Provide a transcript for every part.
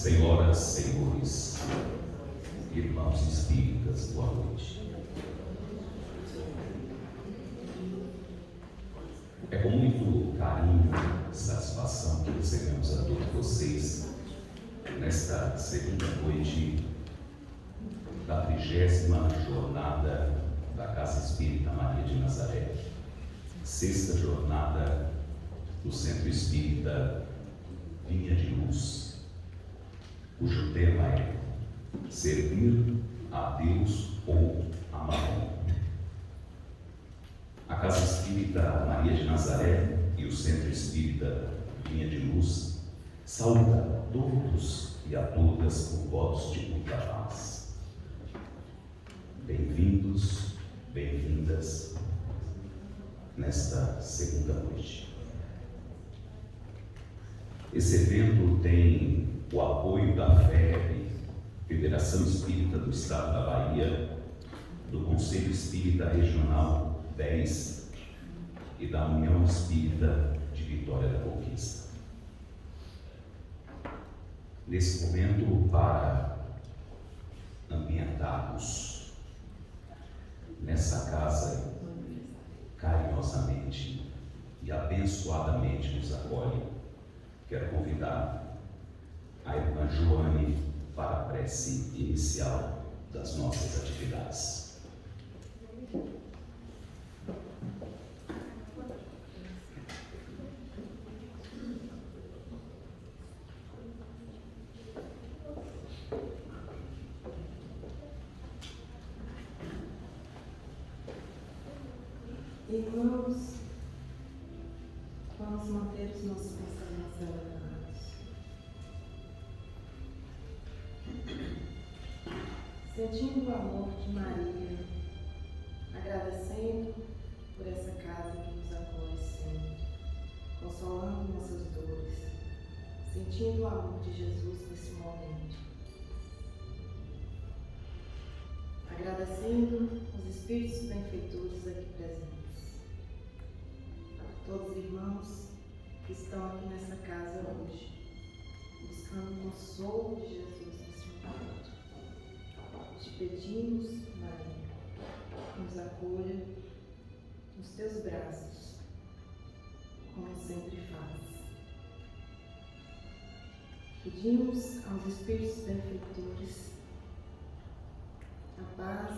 Senhoras, senhores, irmãos espíritas, boa noite. É com muito carinho e satisfação que recebemos a todos vocês nesta segunda noite da 30ª jornada da Casa Espírita Maria de Nazaré, sexta jornada do Centro Espírita Vinha de Luz, cujo tema é servir a Deus ou a Mamon. A Casa Espírita Maria de Nazaré e o Centro Espírita Vinha de Luz saúda a todos e a todas com votos de muita paz. Bem-vindos, bem-vindas nesta segunda noite. Esse evento tem o apoio da FEB, Federação Espírita do Estado da Bahia, do Conselho Espírita Regional 10 e da União Espírita de Vitória da Conquista. Nesse momento, para ambientarmos nessa casa carinhosamente e abençoadamente nos acolhe, quero convidar a irmã Joane para a prece inicial das nossas atividades. Irmãos, vamos manter os nossos pensamentos elevados, sentindo o amor de Maria, agradecendo por essa casa que nos acolhe sempre, consolando nossas dores, sentindo o amor de Jesus nesse momento, agradecendo os espíritos benfeitores aqui presentes, todos os irmãos que estão aqui nessa casa hoje, buscando o consolo de Jesus nesse momento. Te pedimos, Maria, nos acolha nos teus braços, como sempre faz. Pedimos aos espíritos benfeitores a paz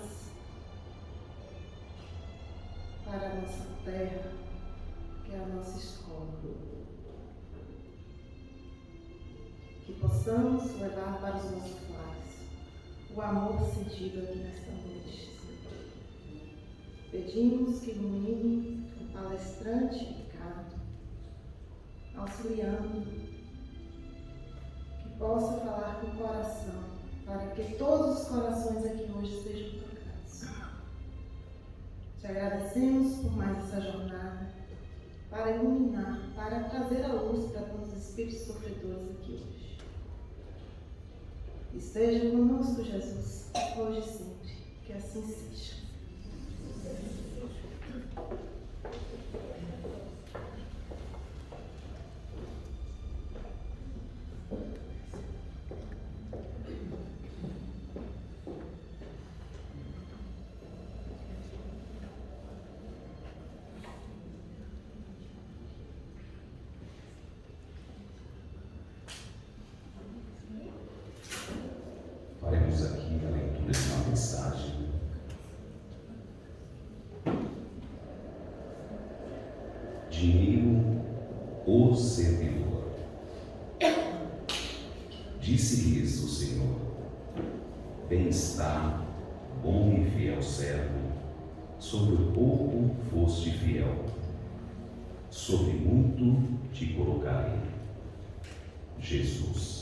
para a nossa terra, que é a nossa escola. Que possamos levar para os nossos lares o amor sentido aqui nesta noite. Pedimos que ilumine o palestrante Ricardo, auxiliando, que possa falar com o coração, para que todos os corações aqui hoje sejam tocados. Te agradecemos por mais essa jornada, para iluminar, para trazer a luz para todos os espíritos sofredores aqui hoje. Esteja conosco, Jesus, hoje e sempre, que assim seja. Faremos aqui a leitura de uma mensagem. Dinheiro ou servidor? Disse-lhes o Senhor: bem está, bom e fiel servo, sobre o pouco foste fiel, sobre muito te colocarei. Jesus.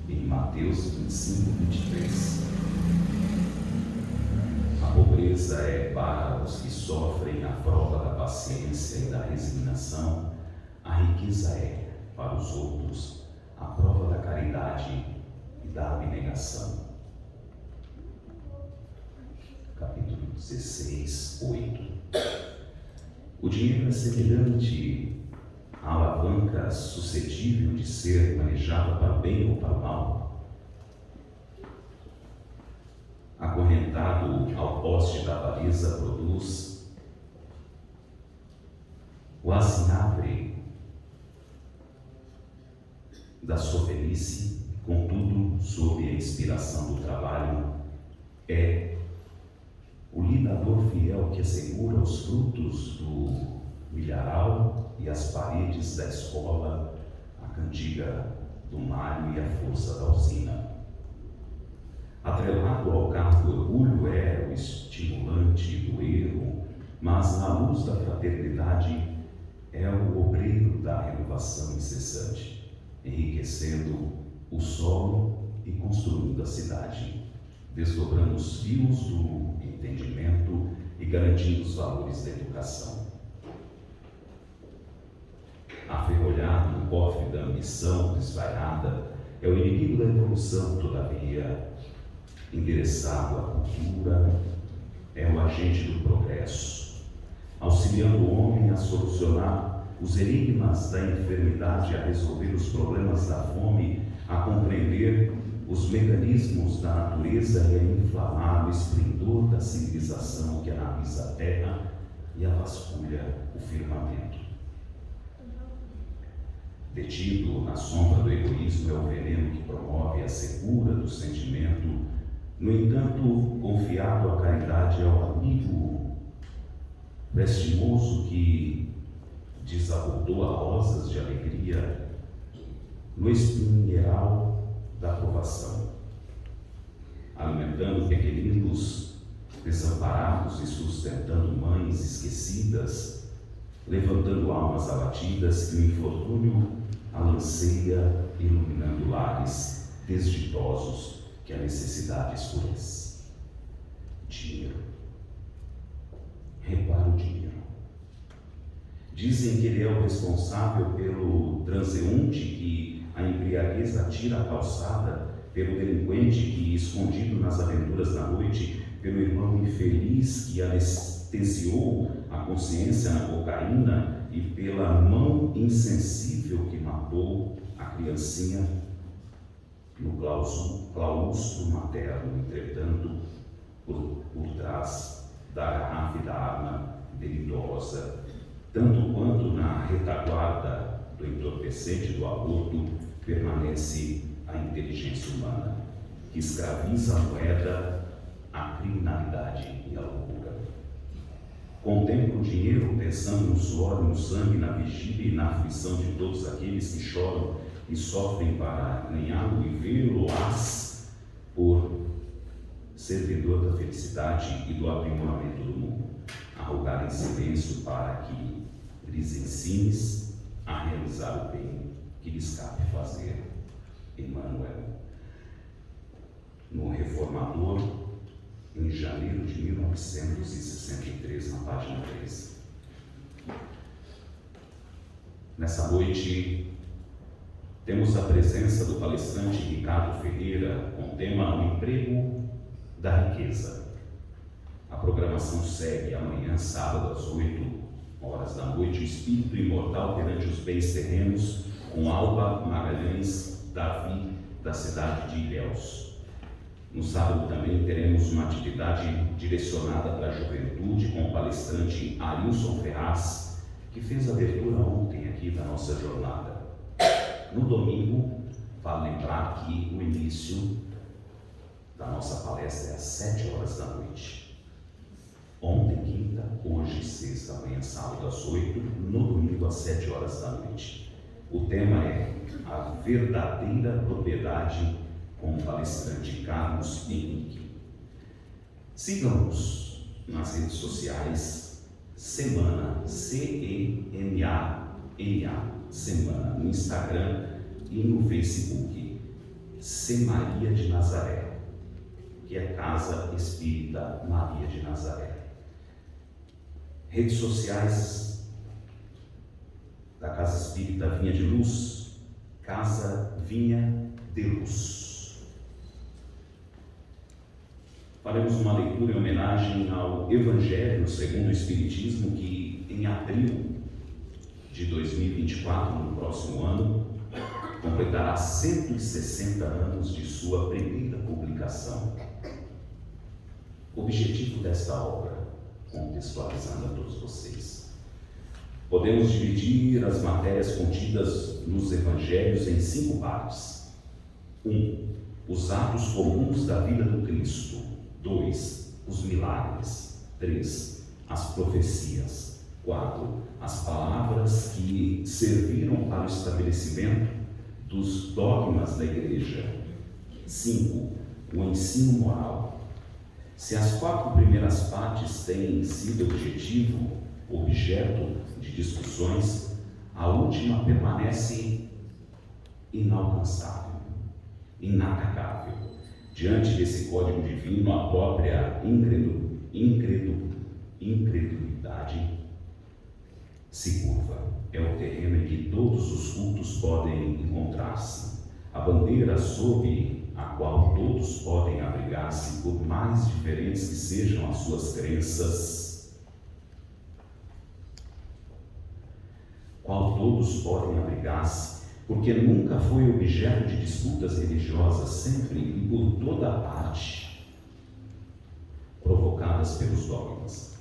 Em Mateus 25, 23. A pobreza é para os que sofrem a prova da paciência e da resignação, a riqueza é, para os outros, a prova da caridade e da abnegação. Capítulo 16, 8. O dinheiro é semelhante a alavanca suscetível de ser manejada para o bem ou para o mal, acorrentado ao poste da avareza, produz o azinhavre da sua velhice, contudo, sob a inspiração do trabalho, é o lidador fiel que assegura os frutos do milharal e as paredes da escola, a cantiga do malho e a força da usina. Atrelado ao carro do orgulho é o estimulante do erro, mas na luz da fraternidade é o obreiro da renovação incessante, enriquecendo o solo e construindo a cidade, desdobrando os fios do entendimento e garantindo os valores da educação. Aferrolhado no cofre da ambição desvairada, é o inimigo da evolução, todavia, endereçado à cultura, é o agente do progresso, auxiliando o homem a solucionar os enigmas da enfermidade, a resolver os problemas da fome, a compreender os mecanismos da natureza e a inflamar o esplendor da civilização que analisa a terra e a vasculha o firmamento. Detido na sombra do egoísmo é o veneno que promove a secura do sentimento. No entanto, confiado à caridade é o amigo prestimoso que desabotoa rosas de alegria no espinheiral da provação, alimentando pequeninos desamparados e sustentando mães esquecidas, levantando almas abatidas que o infortúnio alanceia, iluminando lares desditosos que a necessidade escurece. Dinheiro. Repara o dinheiro. Dizem que ele é o responsável pelo transeunte que a embriaguez atira à calçada, pelo delinquente que, escondido nas aventuras da noite, pelo irmão infeliz que anestesiou a consciência na cocaína e pela mão insensível que matou a criancinha no claustro materno. Entretanto, por trás da garrafa e da arma delitosa, tanto quanto na retaguarda do entorpecente do aborto, permanece a inteligência humana, que escraviza a moeda, a criminalidade e a loucura. Contempla o dinheiro pensando no suor e no sangue, na vigília e na aflição de todos aqueles que choram e sofrem para ganhá-lo e vê-lo-ás por servidor da felicidade e do aprimoramento do mundo, a rogar em silêncio para que lhes ensines a realizar o bem que lhes cabe fazer. Emmanuel, no Reformador, em janeiro de 1963, na página 13. Nessa noite, temos a presença do palestrante Ricardo Ferreira com o tema O Emprego da Riqueza. A programação segue amanhã, sábado, às 8h da noite, o Espírito Imortal perante os Bens Terrenos, com Alba Magalhães Davi, da cidade de Ilhéus. No sábado também teremos uma atividade direcionada para a juventude com o palestrante Arilson Ferraz, que fez a abertura ontem aqui da nossa jornada. No domingo, vale lembrar que o início da nossa palestra é às 7h da noite. Ontem, quinta, hoje, sexta, amanhã, sábado, às 8h, no domingo, às 7h da noite. O tema é a verdadeira propriedade, com o palestrante Carlos Henrique. Sigam-nos nas redes sociais, Semana, C-E-M-A-N-A, Semana, no Instagram e no Facebook, Semaria de Nazaré, que é Casa Espírita Maria de Nazaré. Redes sociais da Casa Espírita Vinha de Luz, Casa Vinha de Luz. Faremos uma leitura em homenagem ao Evangelho segundo o Espiritismo, que em abril de 2024, no próximo ano, completará 160 anos de sua primeira publicação. O objetivo desta obra, contextualizando a todos vocês, podemos dividir as matérias contidas nos evangelhos em 5 partes. 1. Os atos comuns da vida do Cristo. 2. Os milagres. 3. As profecias. 4. As palavras que serviram para o estabelecimento dos dogmas da igreja. 5. O ensino moral. Se as 4 primeiras partes têm sido objeto de discussões, a última permanece inalcançável, inatacável. Diante desse código divino, a própria incredulidade se curva. É o terreno em que todos os cultos podem encontrar-se, a bandeira sob a qual todos podem abrigar-se, por mais diferentes que sejam as suas crenças, qual todos podem abrigar-se, porque nunca foi objeto de disputas religiosas, sempre e por toda parte, provocadas pelos dogmas.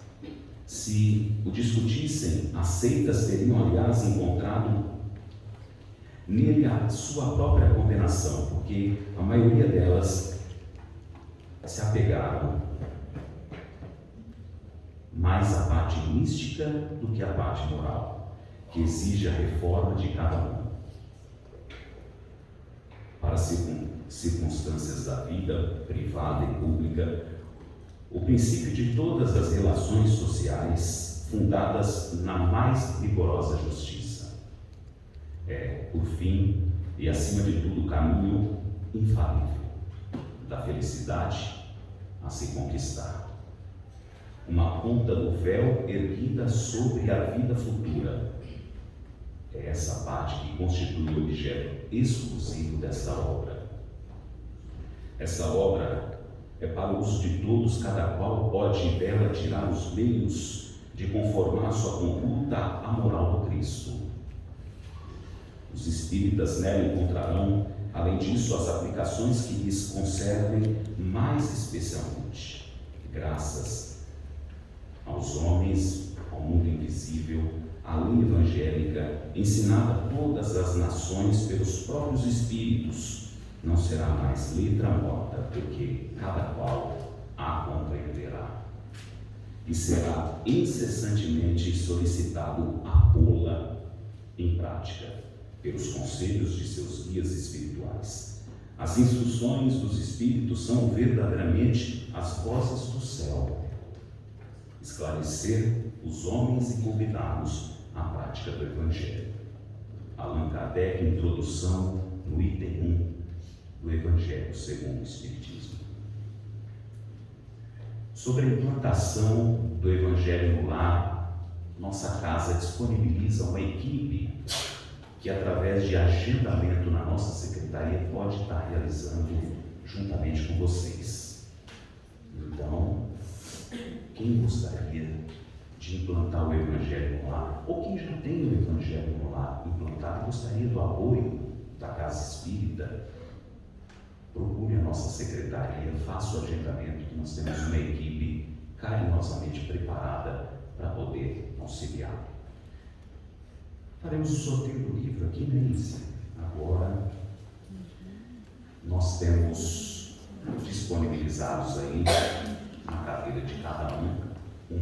Se o discutissem, as seitas teriam, aliás, encontrado nele a sua própria condenação, porque a maioria delas se apegaram mais à parte mística do que à parte moral, que exige a reforma de cada um. Para circunstâncias da vida privada e pública, o princípio de todas as relações sociais fundadas na mais rigorosa justiça é, por fim e acima de tudo, o caminho infalível da felicidade a se conquistar. Uma ponta do véu erguida sobre a vida futura. É essa parte que constitui o objeto exclusivo desta obra. Essa obra é para o uso de todos, cada qual pode dela tirar os meios de conformar sua conduta à moral do Cristo. Os espíritas nela encontrarão, além disso, as aplicações que lhes conservem mais especialmente, graças aos homens, ao mundo invisível, à lei evangélica, ensinada a todas as nações pelos próprios espíritos, não será mais letra morta, porque cada qual a compreenderá. E será incessantemente solicitado a pô-la em prática, pelos conselhos de seus guias espirituais. As instruções dos espíritos são verdadeiramente as vozes do céu. Esclarecer os homens e convidá-los à prática do Evangelho. Allan Kardec, introdução no item 1 do Evangelho segundo o Espiritismo. Sobre a implantação do Evangelho no lar, nossa casa disponibiliza uma equipe que, através de agendamento na nossa secretaria, pode estar realizando juntamente com vocês. Então, quem gostaria de implantar o Evangelho no lar, ou quem já tem o Evangelho no lar implantado e gostaria do apoio da Casa Espírita, procure a nossa secretaria, faça o agendamento, que nós temos uma equipe carinhosamente preparada para poder auxiliar. Faremos o sorteio do livro aqui, Neise. Agora, nós temos disponibilizados aí, na cadeira de cada um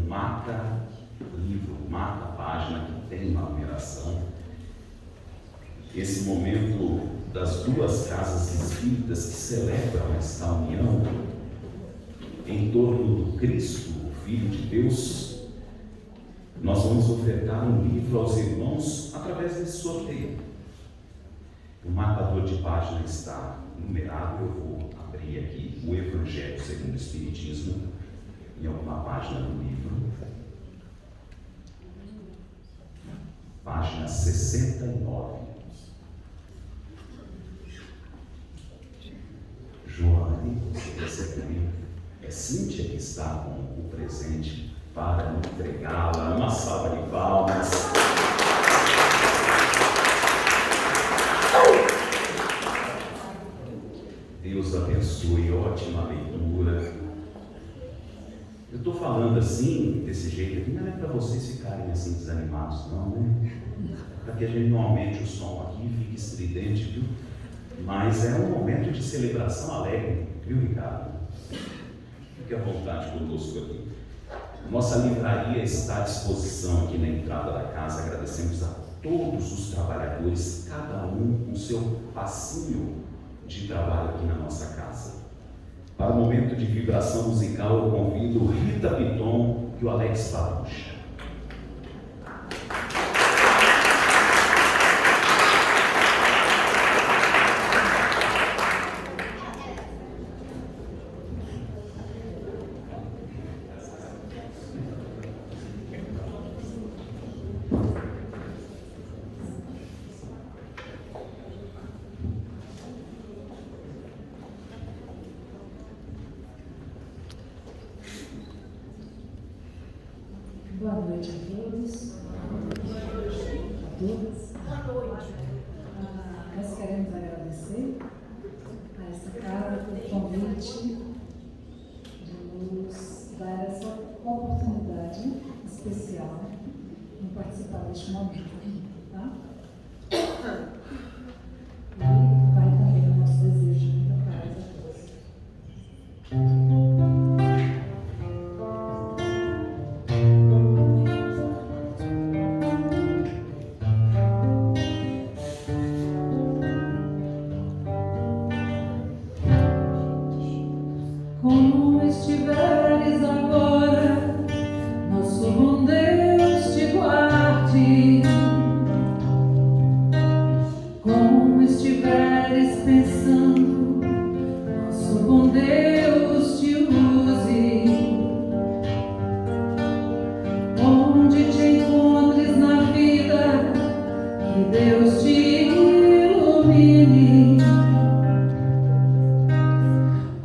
marca-livro, marca-página que tem uma numeração. Esse momento das duas casas espíritas que celebram esta união em torno do Cristo, o Filho de Deus, nós vamos ofertar um livro aos irmãos através desse sorteio. O marcador de página está numerado, eu vou abrir aqui o Evangelho segundo o Espiritismo, em alguma página do livro. Página 69. Joane, você recebeu. É Cíntia que está com o presente para entregá-la. Uma salva de palmas. abençoe, ótima leitura. Eu estou falando assim, desse jeito aqui, não é para vocês ficarem assim desanimados, não, né? Para que a gente não aumente o som aqui e fique estridente, viu? Mas é um momento de celebração alegre, viu, Ricardo? Fique à vontade conosco aqui. Nossa livraria está à disposição aqui na entrada da casa. Agradecemos a todos os trabalhadores, cada um com seu passinho de trabalho aqui na nossa casa. Para o momento de vibração musical, eu convido Rita Piton e o Alex Parucha. Boa noite a todos. A todas. Nós queremos agradecer a essa casa pelo convite de nos dar essa oportunidade especial em participar deste momento aqui, tá? E vai também o nosso desejo de muita paz a todos. Como estiveres agora, nosso bom Deus te guarde. Como estiveres pensando, nosso bom Deus te use. Onde te encontres na vida, que Deus te ilumine.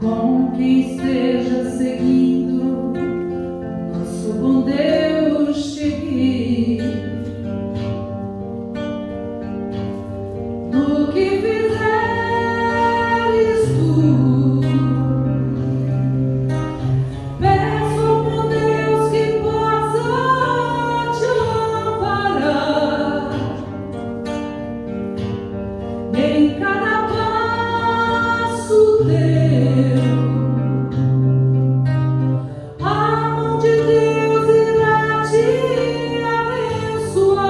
Com quem esteja seguindo, nosso bom Deus te guie. No que fizeres tu, peço ao bom Deus que possa te amparar em cada passo teu. A mão de Deus irá te abençoar.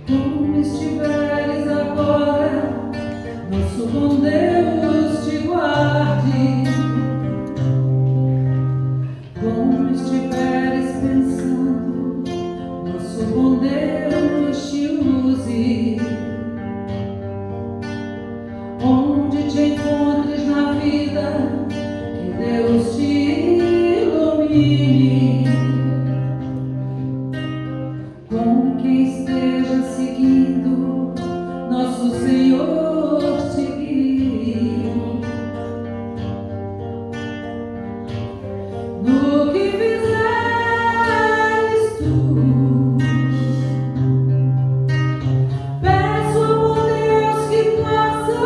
Como estiveres agora, nosso bom Deus te guarde. Como estiveres pensando, nosso bom Deus te use. Onde te encontres na vida, que Deus te ilumine. Com quem esteja seguindo, nosso Senhor te guie. No que fizeres tu, peço ao bom Deus que possa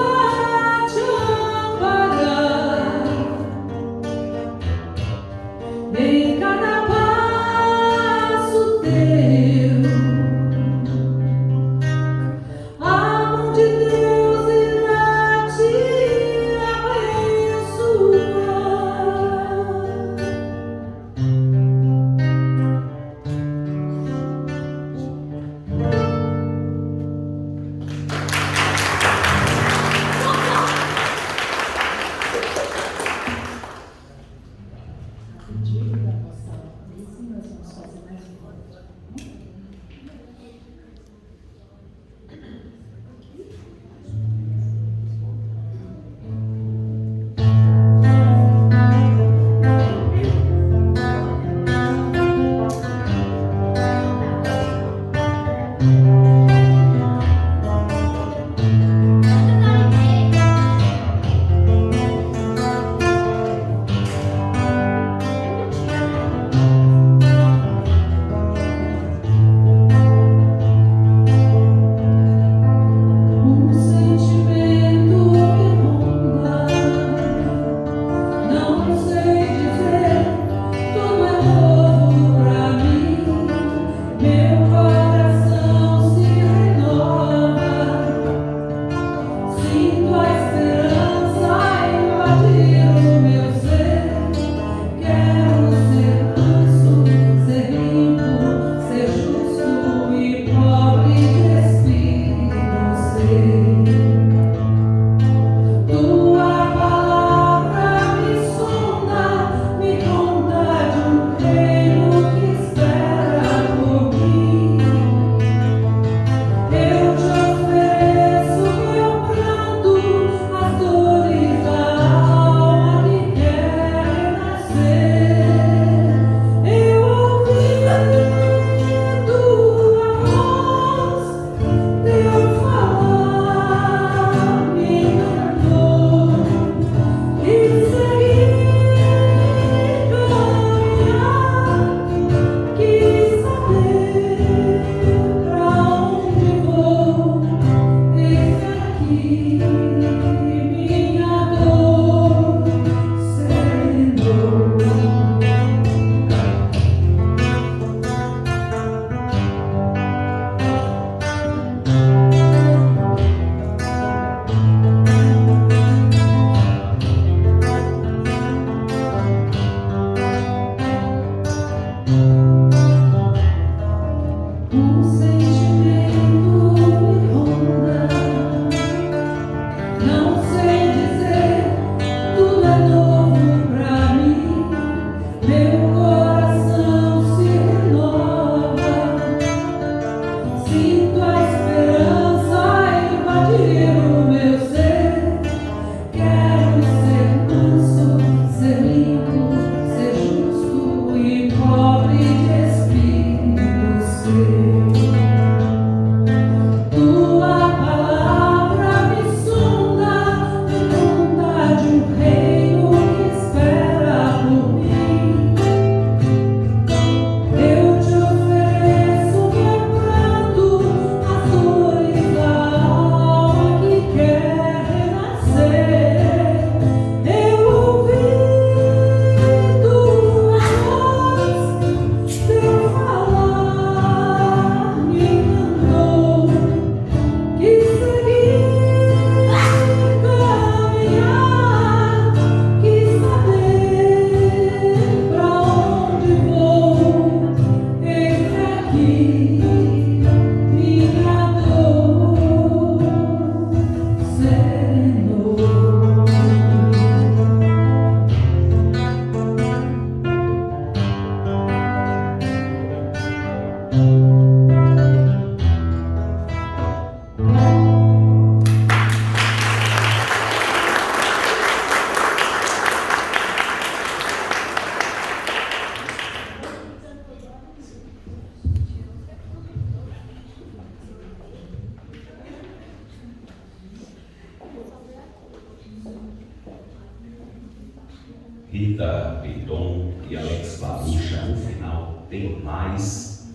Rita Peiton e Alex Barucha, no final, tem mais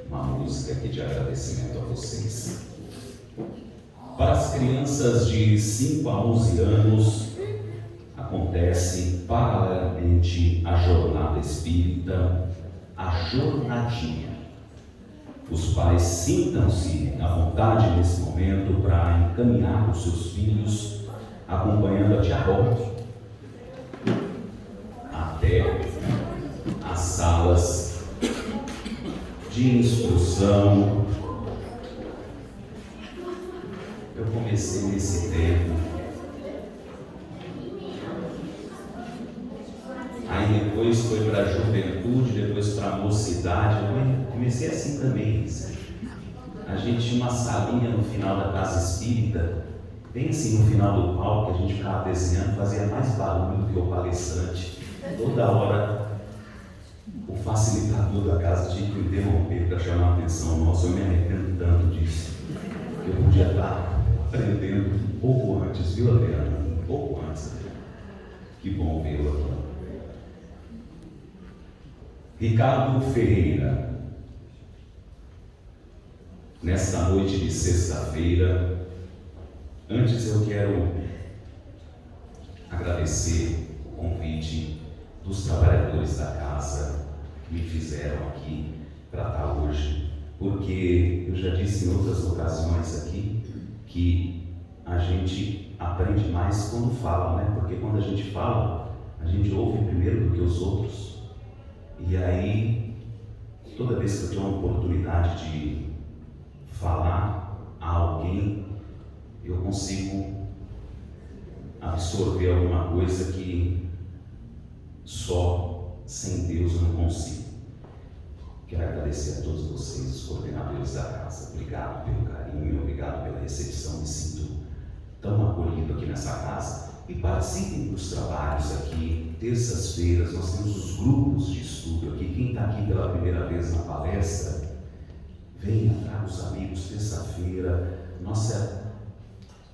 uma música aqui de agradecimento a vocês. Para as crianças de 5 a 11 anos, acontece paralelamente a jornada espírita, a jornadinha. Os pais sintam-se à vontade nesse momento para encaminhar os seus filhos, acompanhando a tia Roque até as salas de instrução. Eu comecei nesse tempo, aí depois foi para a juventude, depois para a mocidade. Eu comecei assim também. A gente tinha uma salinha no final da casa espírita, bem assim no final do palco, que a gente ficava desenhando, fazia mais barulho do que o palestrante. Toda hora o facilitador da casa tinha que interromper para chamar a atenção nossa. Eu me arrependo tanto disso, que eu podia estar aprendendo um pouco antes, viu, Adriana? Um pouco antes. Que bom vê-lo aqui. Ricardo Ferreira, nesta noite de sexta-feira, antes eu quero agradecer o convite dos trabalhadores da casa que me fizeram aqui para estar hoje, porque eu já disse em outras ocasiões aqui que a gente aprende mais quando fala, né? Porque quando a gente fala, a gente ouve primeiro do que os outros. E aí, toda vez que eu tenho uma oportunidade de falar a alguém, eu consigo absorver alguma coisa que só sem Deus eu não consigo. Quero agradecer a todos vocês, os coordenadores da casa. Obrigado pelo carinho, obrigado pela recepção. Me sinto tão acolhido aqui nessa casa. E participem dos trabalhos aqui. Terças-feiras nós temos os grupos de estudo aqui. Quem está aqui pela primeira vez na palestra, venha, traga os amigos. Terça-feira, nossa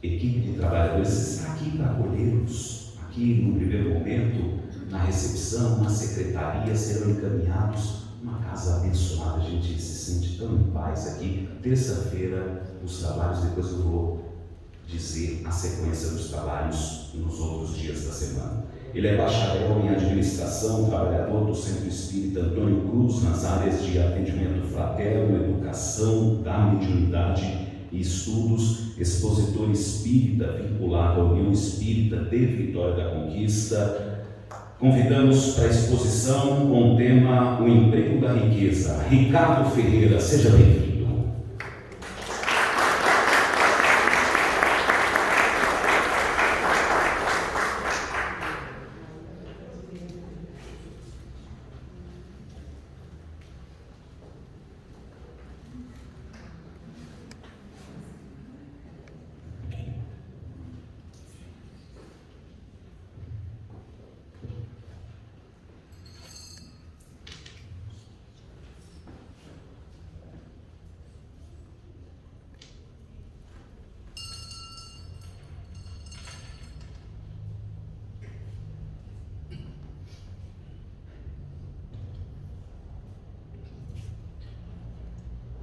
equipe de trabalhadores está aqui para acolhê-los. Aqui no primeiro momento, na recepção, na secretaria, serão encaminhados. Uma casa abençoada, a gente se sente tão em paz aqui. Terça-feira, os trabalhos, depois eu vou dizer a sequência dos trabalhos nos outros dias da semana. Ele é bacharel em administração, trabalhador do Centro Espírita Antônio Cruz nas áreas de atendimento fraterno, educação da mediunidade e estudos, expositor espírita vinculado à União Espírita de Vitória da Conquista. Convidamos para a exposição com o tema O Emprego da Riqueza. Ricardo Ferreira, seja bem-vindo.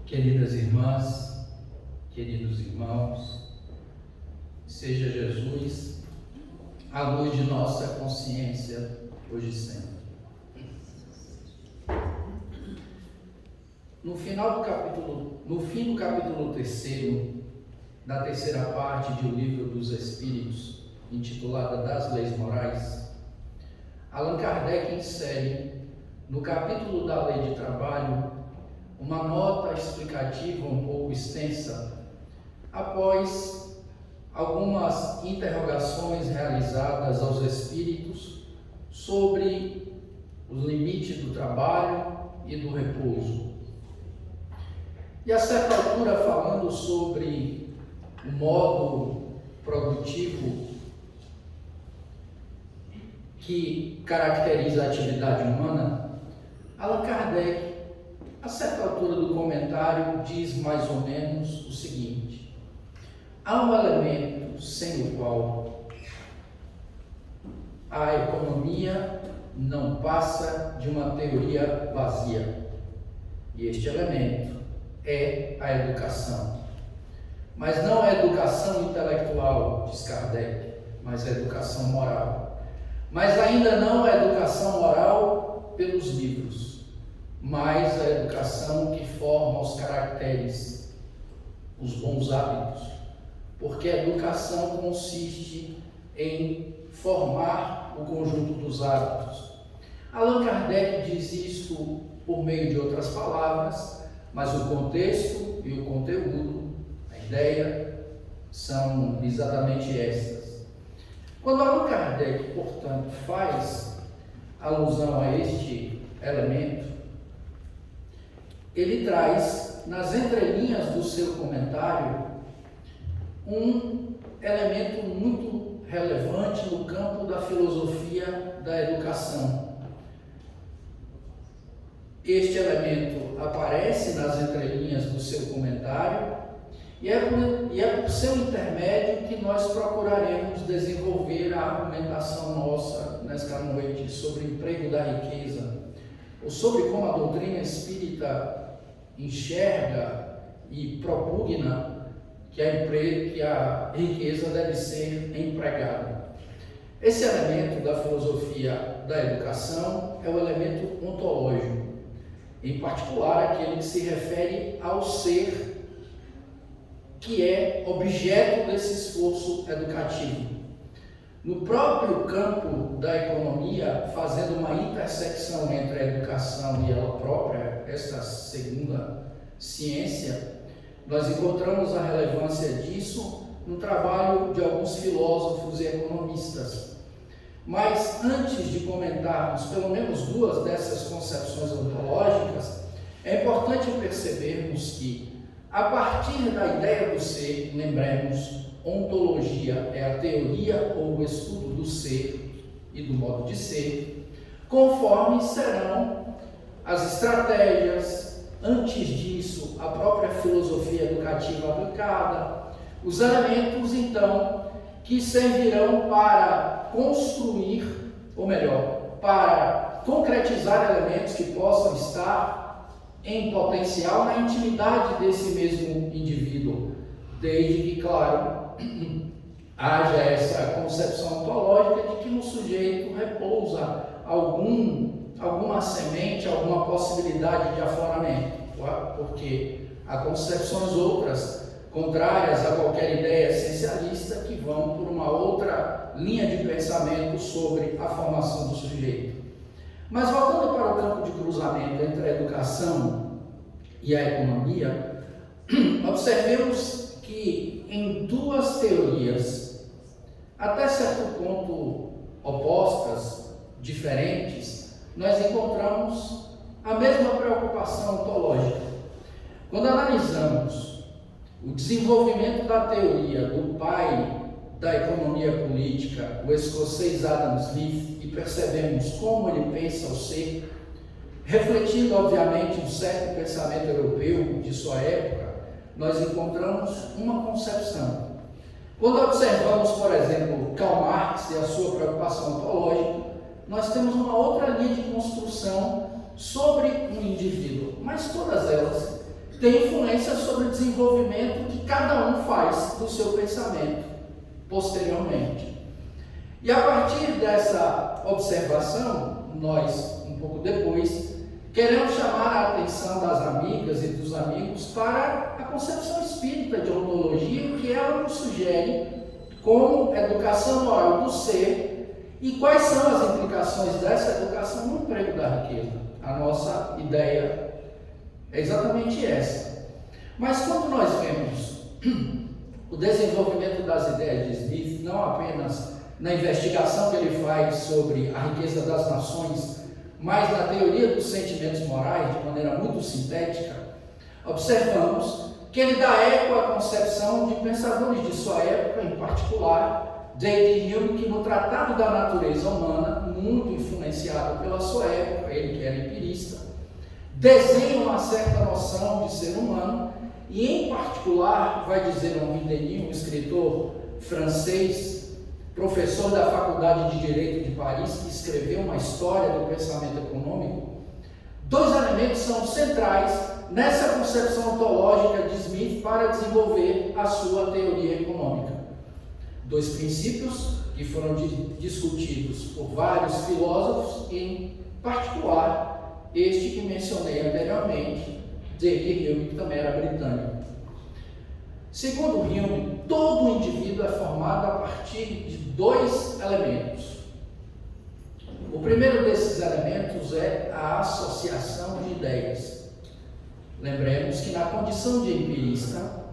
Queridas irmãs, queridos irmãos, seja Jesus a luz de nossa consciência hoje e sempre. No fim do capítulo 3 da terceira parte de O Livro dos Espíritos, intitulada Das Leis Morais, Allan Kardec insere no capítulo da Lei de Trabalho uma nota explicativa um pouco extensa, após algumas interrogações realizadas aos espíritos sobre os limites do trabalho e do repouso. E a certa altura, falando sobre o modo produtivo que caracteriza a atividade humana, Allan Kardec, a certa altura do comentário, diz mais ou menos o seguinte: há um elemento sem o qual a economia não passa de uma teoria vazia, e este elemento é a educação. Mas não a educação intelectual, diz Kardec, mas a educação moral. Mas ainda não a educação moral pelos livros, mas a educação que forma os caracteres, os bons hábitos, porque a educação consiste em formar o conjunto dos hábitos. Allan Kardec diz isto por meio de outras palavras, mas o contexto e o conteúdo, a ideia, são exatamente estas. Quando Allan Kardec, portanto, faz alusão a este elemento, ele traz nas entrelinhas do seu comentário um elemento muito relevante no campo da filosofia da educação. Este elemento aparece nas entrelinhas do seu comentário e é por seu intermédio que nós procuraremos desenvolver a argumentação nossa nesta noite sobre o emprego da riqueza, ou sobre como a doutrina espírita enxerga e propugna que a riqueza deve ser empregada. Esse elemento da filosofia da educação é o elemento ontológico, em particular aquele que se refere ao ser que é objeto desse esforço educativo. No próprio campo da economia, fazendo uma intersecção entre a educação e ela própria, esta segunda ciência, nós encontramos a relevância disso no trabalho de alguns filósofos e economistas. Mas antes de comentarmos pelo menos duas dessas concepções ontológicas, é importante percebermos que, a partir da ideia do ser, lembremos, ontologia é a teoria ou o estudo do ser e do modo de ser, conforme serão as estratégias, antes disso, a própria filosofia educativa aplicada, os elementos, então, que servirão para construir, ou melhor, para concretizar elementos que possam estar em potencial na intimidade desse mesmo indivíduo, desde que, claro, haja essa concepção ontológica de que no sujeito repousa alguma semente, alguma possibilidade de afloramento, porque há concepções outras, contrárias a qualquer ideia essencialista, que vão por uma outra linha de pensamento sobre a formação do sujeito. Mas voltando para o campo de cruzamento entre a educação e a economia, observemos que em duas teorias, até certo ponto opostas, diferentes, nós encontramos a mesma preocupação ontológica. Quando analisamos o desenvolvimento da teoria do pai da economia política, o escocês Adam Smith, e percebemos como ele pensa o ser, refletindo obviamente um certo pensamento europeu de sua época, nós encontramos uma concepção. Quando observamos, por exemplo, Karl Marx e a sua preocupação ontológica, nós temos uma outra linha de construção sobre um indivíduo, mas todas elas têm influência sobre o desenvolvimento que cada um faz do seu pensamento posteriormente. E a partir dessa observação, nós, um pouco depois, queremos chamar a atenção das amigas e dos amigos para a concepção espírita de ontologia, que ela nos sugere como educação moral do ser e quais são as implicações dessa educação no emprego da riqueza. A nossa ideia é exatamente essa. Mas quando nós vemos o desenvolvimento das ideias de Smith, não apenas na investigação que ele faz sobre a riqueza das nações, mas na teoria dos sentimentos morais, de maneira muito sintética, observamos que ele dá eco à concepção de pensadores de sua época, em particular, David Hume, que no Tratado da Natureza Humana, muito influenciado pela sua época, ele que era empirista, desenha uma certa noção de ser humano e, em particular, vai dizer Henri Denis, um escritor francês, professor da Faculdade de Direito de Paris, que escreveu uma história do pensamento econômico, dois elementos são centrais nessa concepção ontológica de Smith para desenvolver a sua teoria econômica. Dois princípios que foram discutidos por vários filósofos, em particular este que mencionei anteriormente, David Hume, que também era britânico. Segundo Hume, todo indivíduo é formado a partir de dois elementos. O primeiro desses elementos é a associação de ideias. Lembremos que na condição de empirista,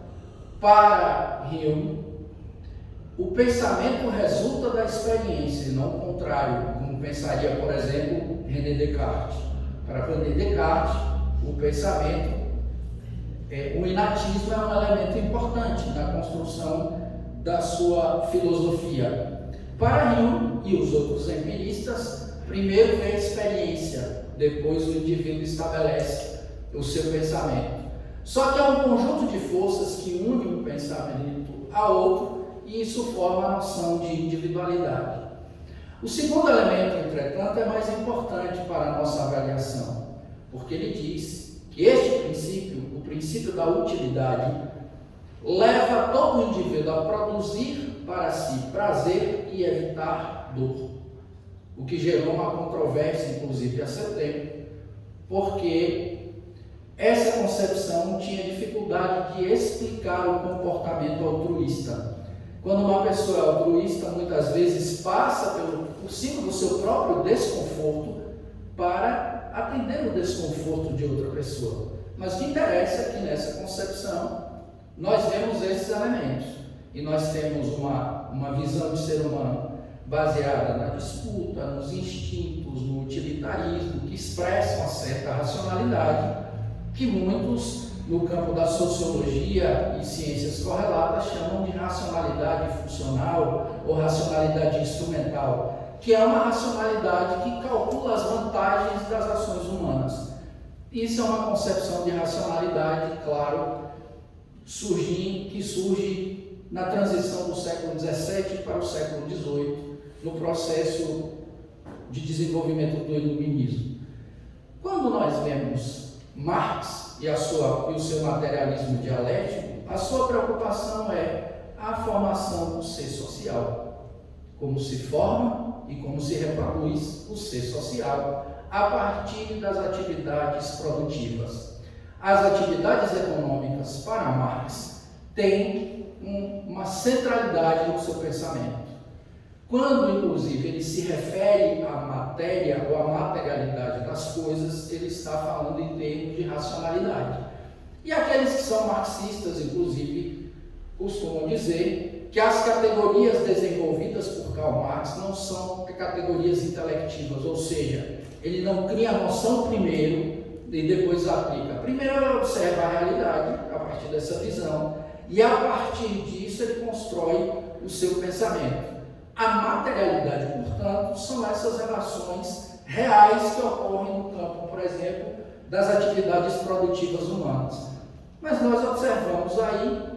para Hume, o pensamento resulta da experiência e não o contrário, como pensaria, por exemplo, René Descartes. Para René Descartes, o pensamento, o inatismo é um elemento importante na construção da sua filosofia. Para Hume e os outros empiristas, primeiro vem a experiência, depois o indivíduo estabelece o seu pensamento. Só que há um conjunto de forças que une um pensamento a outro e isso forma a noção de individualidade. O segundo elemento, entretanto, é mais importante para a nossa avaliação, porque ele diz que este princípio, o princípio da utilidade, leva todo o indivíduo a produzir para si prazer e evitar dor, o que gerou uma controvérsia, inclusive, a seu tempo, porque essa concepção tinha dificuldade de explicar o comportamento altruísta. Quando uma pessoa é altruísta, muitas vezes passa por cima do seu próprio desconforto para atender o desconforto de outra pessoa. Mas o que interessa é que nessa concepção nós vemos esses elementos e nós temos uma visão de ser humano baseada na disputa, nos instintos, no utilitarismo, que expressam uma certa racionalidade que muitos no campo da sociologia e ciências correlatas chamam de racionalidade funcional ou racionalidade instrumental, que é uma racionalidade que calcula as vantagens das ações humanas. Isso é uma concepção de racionalidade, claro, que surge na transição do século XVII para o século XVIII, no processo de desenvolvimento do iluminismo. Quando nós vemos Marx e o seu materialismo dialético, a sua preocupação é a formação do ser social, como se forma e como se reproduz o ser social a partir das atividades produtivas. As atividades econômicas, para Marx, têm uma centralidade no seu pensamento. Quando, inclusive, ele se refere à matéria ou à materialidade das coisas, ele está falando em termos de racionalidade. E aqueles que são marxistas, inclusive, costumam dizer que as categorias desenvolvidas por Karl Marx não são categorias intelectivas, ou seja, ele não cria a noção primeiro e depois aplica. Primeiro ele observa a realidade a partir dessa visão e a partir disso ele constrói o seu pensamento. A materialidade, portanto, são essas relações reais que ocorrem no campo, por exemplo, das atividades produtivas humanas. Mas nós observamos aí,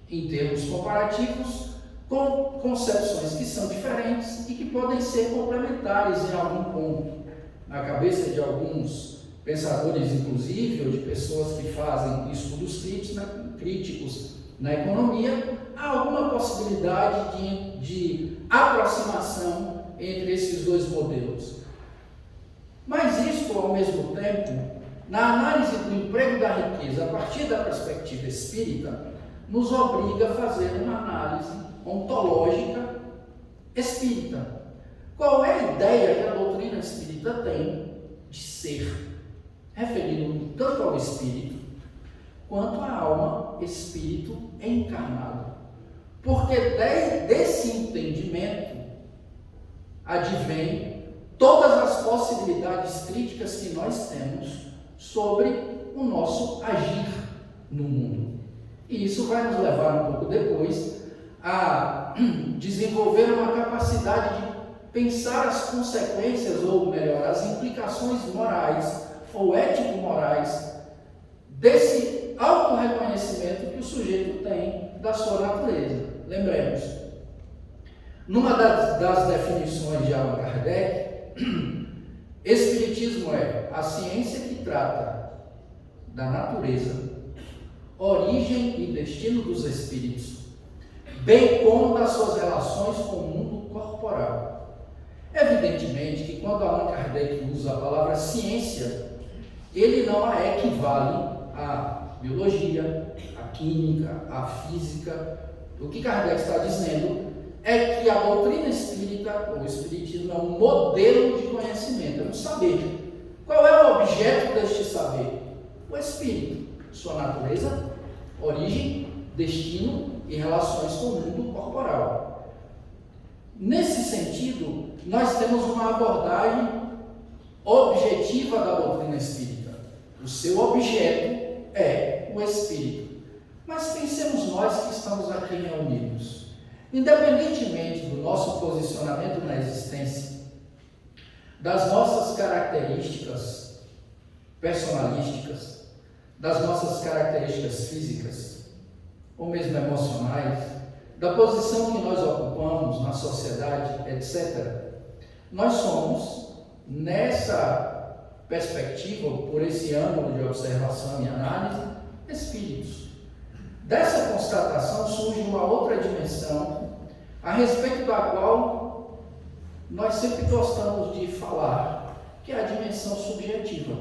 em termos comparativos, com concepções que são diferentes e que podem ser complementares em algum ponto. Na cabeça de alguns pensadores, inclusive, ou de pessoas que fazem estudos críticos na economia, há alguma possibilidade de aproximação entre esses dois modelos. Mas isto, ao mesmo tempo, na análise do emprego da riqueza a partir da perspectiva espírita, nos obriga a fazer uma análise ontológica espírita. Qual é a ideia que a doutrina espírita tem de ser, referindo tanto ao espírito quanto à alma, espírito encarnado? Porque desse entendimento advém todas as possibilidades críticas que nós temos sobre o nosso agir no mundo. E isso vai nos levar um pouco depois a desenvolver uma capacidade de pensar as consequências, ou melhor, as implicações morais ou ético-morais desse autorreconhecimento que o sujeito tem da sua natureza. Lembremos, numa das definições de Allan Kardec, espiritismo é a ciência que trata da natureza, origem e destino dos espíritos, bem como das suas relações com o mundo corporal. Evidentemente que quando Allan Kardec usa a palavra ciência, ele não a equivale à biologia, à química, à física. O que Kardec está dizendo é que a doutrina espírita, ou o espiritismo, é um modelo de conhecimento, é um saber. Qual é o objeto deste saber? O espírito, sua natureza, origem, destino e relações com o mundo corporal. Nesse sentido, nós temos uma abordagem objetiva da doutrina espírita. O seu objeto é o espírito. Mas pensemos nós que estamos aqui reunidos. Independentemente do nosso posicionamento na existência, das nossas características personalísticas, das nossas características físicas, ou mesmo emocionais, da posição que nós ocupamos na sociedade, etc., nós somos, nessa perspectiva, por esse ângulo de observação e análise, espíritos. Dessa constatação surge uma outra dimensão, a respeito da qual nós sempre gostamos de falar, que é a dimensão subjetiva.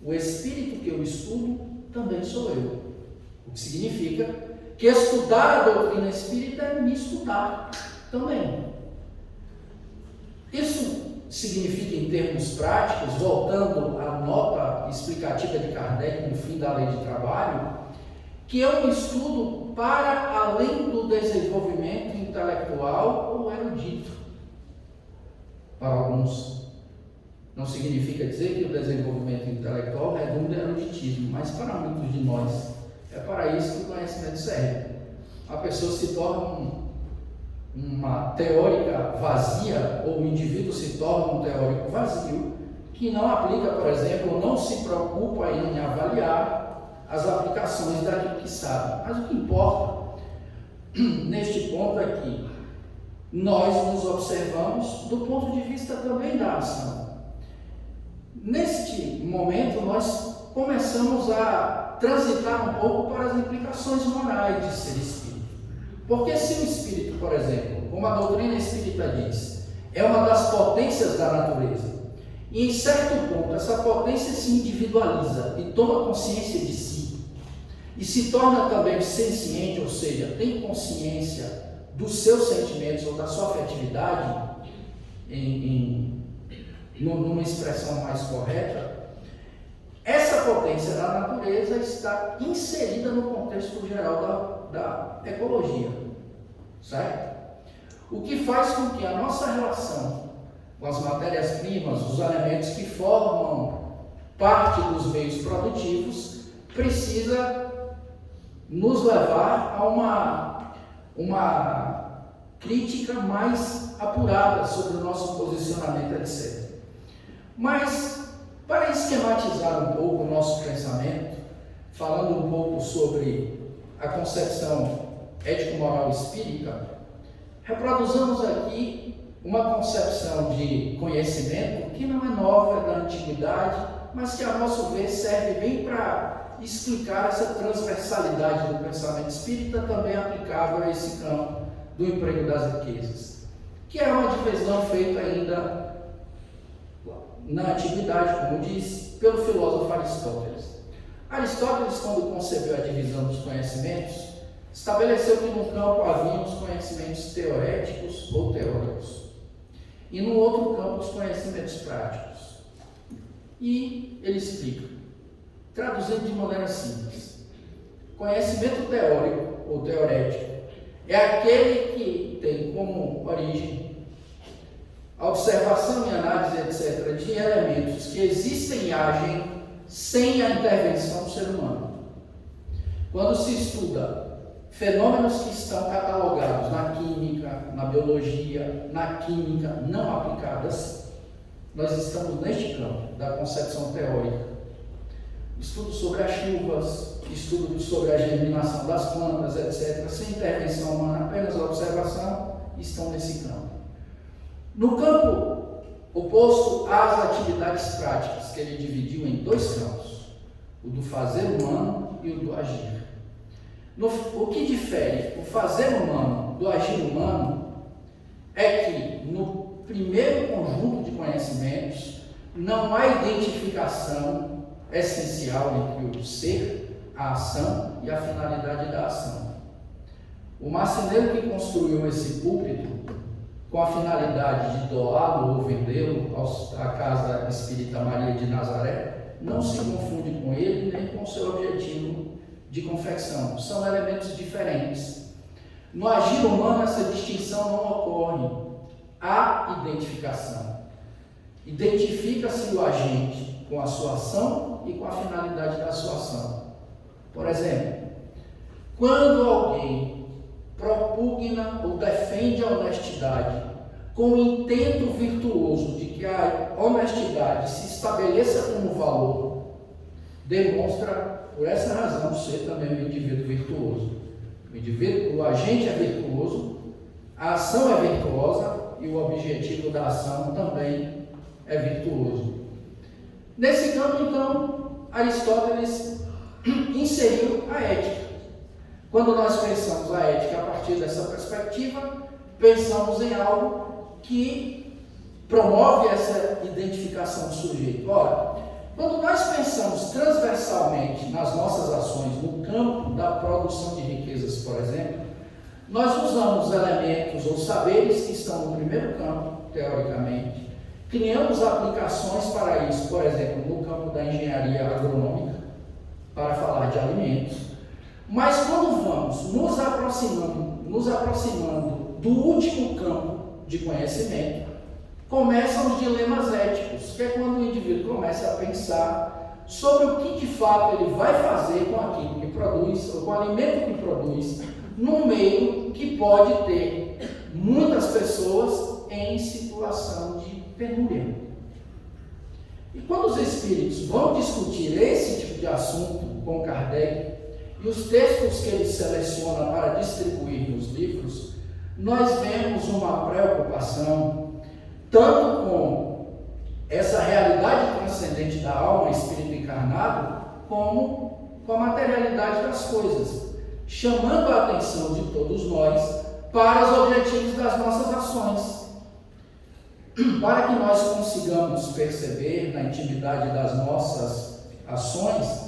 O espírito que eu estudo também sou eu. O que significa que estudar a doutrina espírita é me estudar também. Isso significa, em termos práticos, voltando à nota explicativa de Kardec no fim da Lei de Trabalho, que eu me estudo para além do desenvolvimento intelectual ou erudito. Para alguns, não significa dizer que o desenvolvimento intelectual redunda em eruditismo, mas para muitos de nós é para isso que o conhecimento serve. A pessoa se torna uma teórica vazia, ou o indivíduo se torna um teórico vazio, que não aplica, por exemplo, não se preocupa em avaliar as aplicações daquilo que sabe. Mas o que importa neste ponto é que nós nos observamos do ponto de vista também da ação. Neste momento, nós começamos a transitar um pouco para as implicações morais de ser espírito. Porque se o espírito, por exemplo, como a doutrina espírita diz, é uma das potências da natureza, e em certo ponto essa potência se individualiza e toma consciência de si, e se torna também senciente, ou seja, tem consciência dos seus sentimentos ou da sua afetividade, numa expressão mais correta, essa potência da natureza está inserida no contexto geral da ecologia, certo? O que faz com que a nossa relação com as matérias-primas, os elementos que formam parte dos meios produtivos, precisa nos levar a uma crítica mais apurada sobre o nosso posicionamento, etc. Mas, para esquematizar um pouco o nosso pensamento, falando um pouco sobre a concepção ético-moral espírita, reproduzamos aqui uma concepção de conhecimento que não é nova, é da antiguidade, mas que, a nosso ver, serve bem para explicar essa transversalidade do pensamento espírita, também aplicável a esse campo do emprego das riquezas, que é uma divisão feita ainda na antiguidade, como disse, pelo filósofo Aristóteles. Aristóteles, quando concebeu a divisão dos conhecimentos, estabeleceu que no campo haviam os conhecimentos teoréticos ou teóricos, e no outro campo os conhecimentos práticos. E ele explica, traduzindo de maneira simples: conhecimento teórico ou teorético é aquele que tem como origem a observação e análise, etc., de elementos que existem e agem sem a intervenção do ser humano. Quando se estuda fenômenos que estão catalogados na química, na biologia, na química não aplicadas, nós estamos neste campo da concepção teórica. Estudo sobre as chuvas, estudo sobre a germinação das plantas, etc., sem intervenção humana, apenas a observação, estão nesse campo. No campo oposto às atividades práticas, que ele dividiu em dois campos, o do fazer humano e o do agir. O que difere o fazer humano do agir humano é que no primeiro conjunto de conhecimentos não há identificação essencial entre o ser, a ação e a finalidade da ação. O marceneiro que construiu esse púlpito com a finalidade de doá-lo ou vendê-lo à Casa Espírita Maria de Nazaré não se confunde com ele nem com o seu objetivo de confecção. São elementos diferentes. No agir humano essa distinção não ocorre. Há identificação. Identifica-se o agente com a sua ação e com a finalidade da sua ação. Por exemplo, quando alguém propugna ou defende a honestidade com o intento virtuoso de que a honestidade se estabeleça como valor, demonstra, por essa razão, ser também um indivíduo virtuoso. O agente é virtuoso, a ação é virtuosa e o objetivo da ação também é virtuoso. Nesse campo, então, Aristóteles inseriu a ética. Quando nós pensamos a ética a partir dessa perspectiva, pensamos em algo que promove essa identificação do sujeito. Ora, quando nós pensamos transversalmente nas nossas ações no campo da produção de riquezas, por exemplo, nós usamos elementos ou saberes que estão no primeiro campo, teoricamente, criamos aplicações para isso, por exemplo, no campo da engenharia agronômica, para falar de alimentos. Mas quando vamos nos aproximando do último campo de conhecimento, começam os dilemas éticos, que é quando o indivíduo começa a pensar sobre o que de fato ele vai fazer com aquilo que produz, ou com o alimento que produz, num meio que pode ter muitas pessoas em situação de penúria. E quando os espíritos vão discutir esse tipo de assunto com Kardec, e os textos que ele seleciona para distribuir nos livros, nós vemos uma preocupação tanto com essa realidade transcendente da alma, espírito encarnado, como com a materialidade das coisas. chamando a atenção de todos nós para os objetivos das nossas ações, para que nós consigamos perceber na intimidade das nossas ações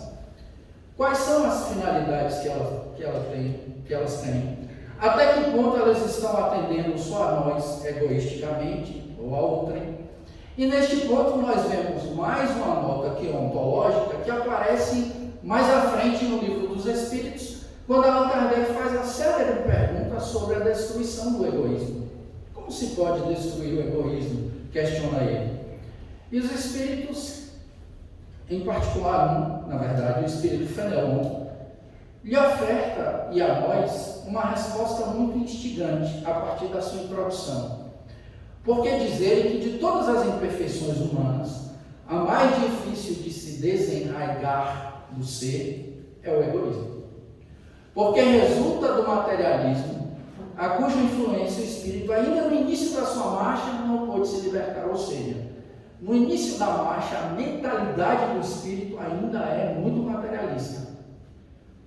quais são as finalidades que elas têm, até que ponto elas estão atendendo só a nós egoisticamente ou a outrem. E neste ponto nós vemos mais uma nota aqui ontológica que aparece mais à frente no Livro dos Espíritos, quando Allan Kardec faz a célebre pergunta sobre a destruição do egoísmo. Como se pode destruir o egoísmo? Questiona ele. E os Espíritos, em particular na verdade, o Espírito Fenelon, lhe oferta, e a nós, uma resposta muito instigante a partir da sua introdução. Porque dizerem que de todas as imperfeições humanas, a mais difícil de se desenraigar do ser é o egoísmo. Porque resulta do materialismo, a cuja influência o espírito, ainda no início da sua marcha, não pôde se libertar. Ou seja, no início da marcha, a mentalidade do espírito ainda é muito materialista.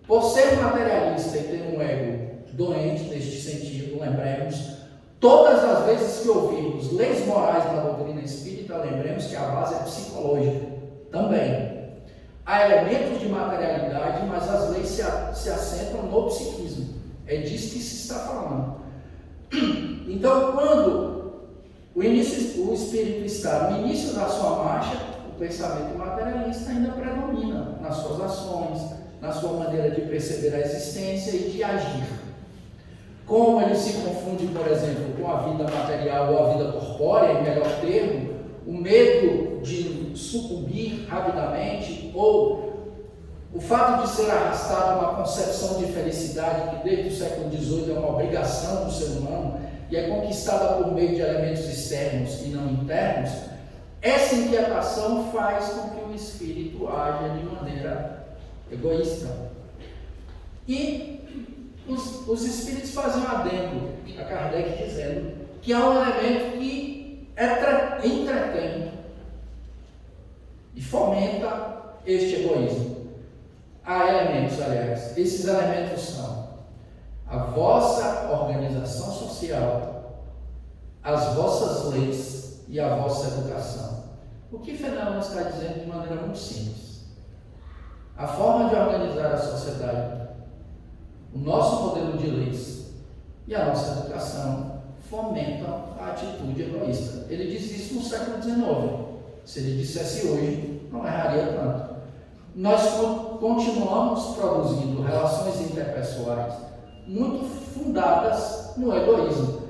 Por ser materialista e ter um ego doente neste sentido, lembremos, todas as vezes que ouvirmos leis morais na doutrina espírita, lembremos que a base é psicológica também. Há elementos de materialidade, mas as leis se assentam no psiquismo. É disso que se está falando. Então, quando o espírito está no início da sua marcha, o pensamento materialista ainda predomina nas suas ações, na sua maneira de perceber a existência e de agir. Como ele se confunde, por exemplo, com a vida material ou a vida corpórea, em melhor termo, o medo de sucumbir rapidamente ou o fato de ser arrastado a uma concepção de felicidade que desde o século XVIII é uma obrigação do ser humano e é conquistada por meio de elementos externos e não internos, essa inquietação faz com que o espírito haja de maneira egoísta. E os espíritos fazem um adendo a Kardec dizendo que há um elemento que entretém e fomenta este egoísmo. Há elementos, aliás, esses elementos são a vossa organização social, as vossas leis e a vossa educação. O que Fenelon está dizendo de maneira muito simples? A forma de organizar a sociedade, o nosso modelo de leis e a nossa educação fomentam a atitude egoísta. Ele diz isso no século XIX. Se ele dissesse hoje, não erraria tanto. Nós continuamos produzindo relações interpessoais muito fundadas no egoísmo.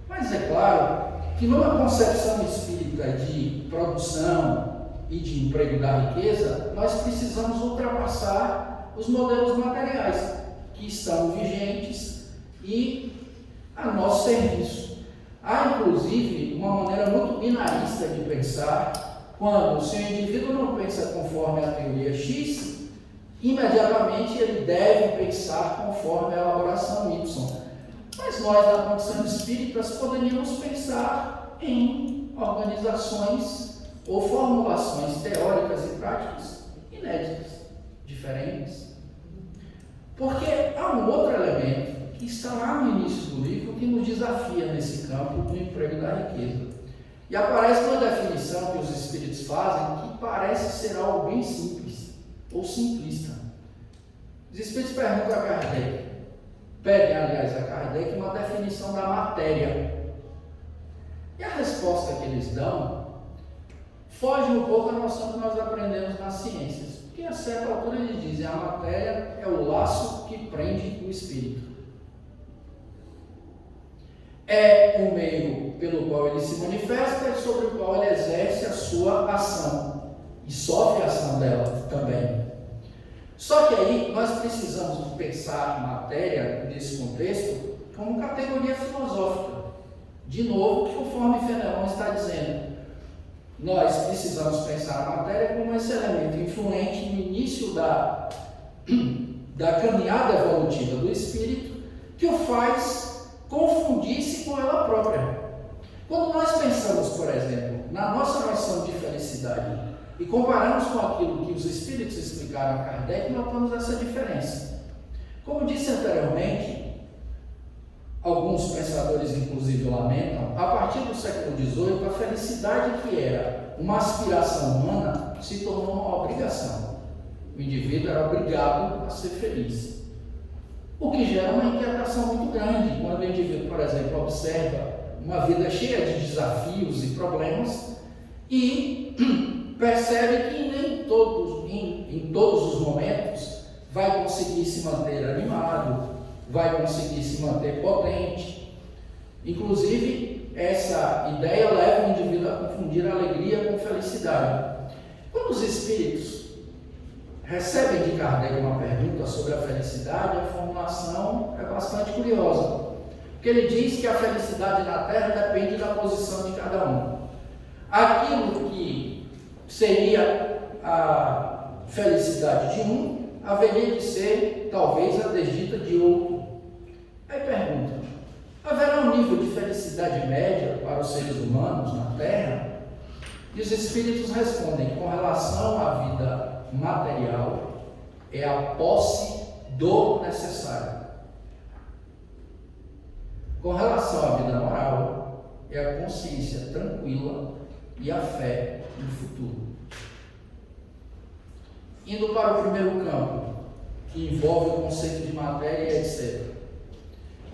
Mas é claro que numa concepção espírita de produção e de emprego da riqueza, nós precisamos ultrapassar os modelos materiais que estão vigentes e a nosso serviço. Há, inclusive, uma maneira muito binarista de pensar, quando se o indivíduo não pensa conforme a teoria X, imediatamente ele deve pensar conforme a elaboração Y. Mas nós, na condição espíritas, poderíamos pensar em organizações ou formulações teóricas e práticas inéditas, diferentes. Porque há um outro elemento que está lá no início do livro que nos desafia nesse campo do emprego da riqueza. E aparece uma definição que os espíritos fazem que parece ser algo bem simples ou simplista. Os espíritos perguntam a Kardec, pedem, aliás, a Kardec uma definição da matéria. E a resposta que eles dão foge um pouco da noção que nós aprendemos nas ciências. Porque a certa altura eles dizem a matéria é o laço que prende o espírito. É o meio pelo qual ele se manifesta e sobre o qual ele exerce a sua ação e sofre a ação dela também. Só que aí nós precisamos pensar matéria nesse contexto como categoria filosófica. De novo, conforme Fenelon está dizendo, nós precisamos pensar a matéria como esse elemento influente no início da caminhada evolutiva do espírito que o faz confundir-se com ela própria. Quando nós pensamos, por exemplo, na nossa noção de felicidade e comparamos com aquilo que os espíritos explicaram a Kardec, notamos essa diferença. Como disse anteriormente, alguns pensadores inclusive lamentam, a partir do século XVIII, a felicidade que era uma aspiração humana se tornou uma obrigação. O indivíduo era obrigado a ser feliz. O que gera uma inquietação muito grande quando o indivíduo, por exemplo, observa uma vida cheia de desafios e problemas e percebe que nem todos, em todos os momentos vai conseguir se manter animado, vai conseguir se manter potente. Inclusive, essa ideia leva o indivíduo a confundir alegria com felicidade. Quando os espíritos recebem de Kardec uma pergunta sobre a felicidade, a formulação é bastante curiosa, porque ele diz que a felicidade na Terra depende da posição de cada um. Aquilo que seria a felicidade de um, haveria de ser talvez a desdita de outro. Aí pergunta, haverá um nível de felicidade média para os seres humanos na Terra? E os espíritos respondem que com relação à vida material é a posse do necessário. Com relação à vida moral é a consciência tranquila e a fé no futuro. Indo para o primeiro campo, que envolve o conceito de matéria, etc.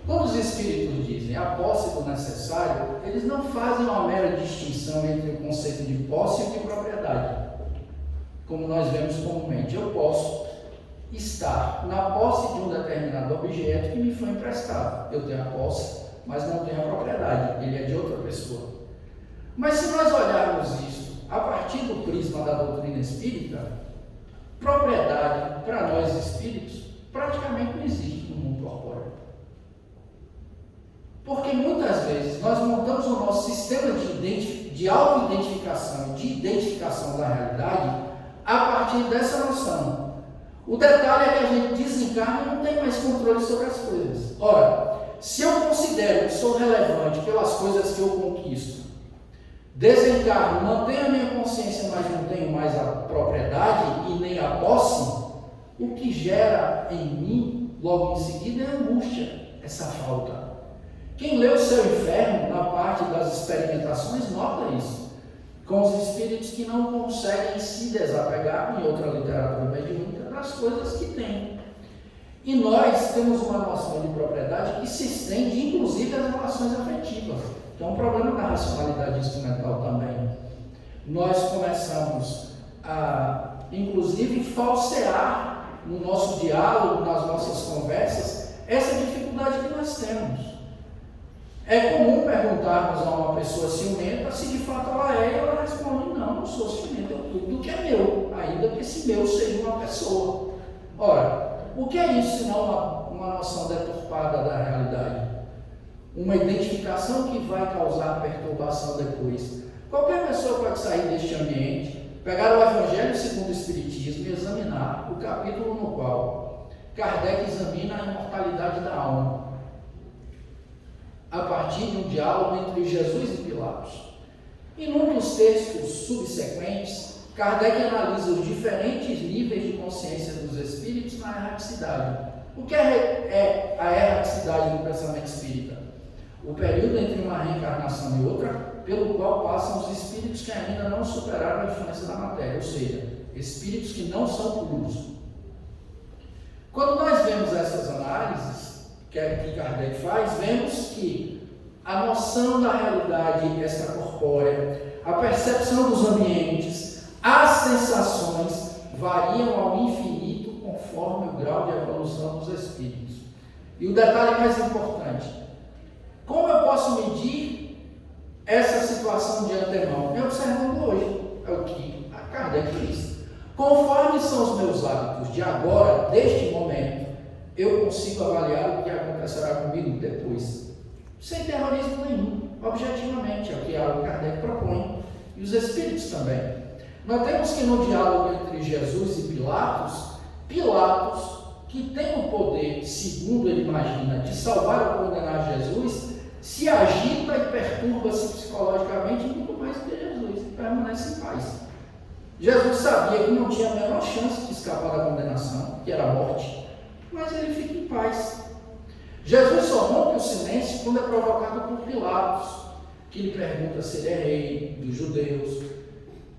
Quando os espíritos dizem a posse do necessário, eles não fazem uma mera distinção entre o conceito de posse e o de propriedade, como nós vemos comumente. Eu posso estar na posse de um determinado objeto que me foi emprestado. Eu tenho a posse, mas não tenho a propriedade, ele é de outra pessoa. Mas se nós olharmos isso a partir do prisma da doutrina espírita, propriedade para nós espíritos praticamente não existe no mundo corpóreo. Porque muitas vezes nós montamos o nosso sistema de auto-identificação, de identificação da realidade a partir dessa noção. O detalhe é que a gente desencarna e não tem mais controle sobre as coisas. Ora, se eu considero que sou relevante pelas coisas que eu conquisto, desencarno, mantenho a minha consciência, mas não tenho mais a propriedade e nem a posse, o que gera em mim, logo em seguida, é angústia, essa falta. Quem lê o Seu Inferno, na parte das experimentações, nota isso. Com os espíritos que não conseguem se desapegar, em outra literatura mediúnica, das coisas que têm. E nós temos uma noção de propriedade que se estende, inclusive, às relações afetivas. Que é um problema da racionalidade instrumental também. Nós começamos a, inclusive, falsear no nosso diálogo, nas nossas conversas, essa dificuldade que nós temos. É comum perguntarmos a uma pessoa ciumenta se de fato ela é, e ela responde, não sou ciumenta, eu tudo que é meu, ainda que esse meu seja uma pessoa. Ora, o que é isso senão uma noção deturpada da realidade? Uma identificação que vai causar perturbação depois. Qualquer pessoa pode sair deste ambiente, pegar o Evangelho segundo o Espiritismo e examinar o capítulo no qual Kardec examina a imortalidade da alma, a partir de um diálogo entre Jesus e Pilatos. E num dos textos subsequentes, Kardec analisa os diferentes níveis de consciência dos espíritos na erraticidade. O que é a erraticidade no pensamento espírita? O período entre uma reencarnação e outra, pelo qual passam os espíritos que ainda não superaram a influência da matéria, ou seja, espíritos que não são puros. Quando nós vemos essas análises que Kardec faz, vemos que a noção da realidade extracorpórea, a percepção dos ambientes, as sensações variam ao infinito conforme o grau de evolução dos espíritos. E o detalhe mais importante, como eu posso medir essa situação de antemão? Me observando hoje, é o que a Kardec diz. Conforme são os meus hábitos de agora, deste momento, eu consigo avaliar o que acontecerá comigo depois. Sem terrorismo nenhum, objetivamente, é o que Allan Kardec propõe, e os espíritos também. Notemos que no diálogo entre Jesus e Pilatos, que tem o poder, segundo ele imagina, de salvar ou condenar Jesus, se agita e perturba-se psicologicamente muito mais do que Jesus, e permanece em paz. Jesus sabia que não tinha a menor chance de escapar da condenação, que era a morte. mas ele fica em paz. Jesus só rompe o silêncio quando é provocado por Pilatos, que lhe pergunta se ele é rei dos judeus,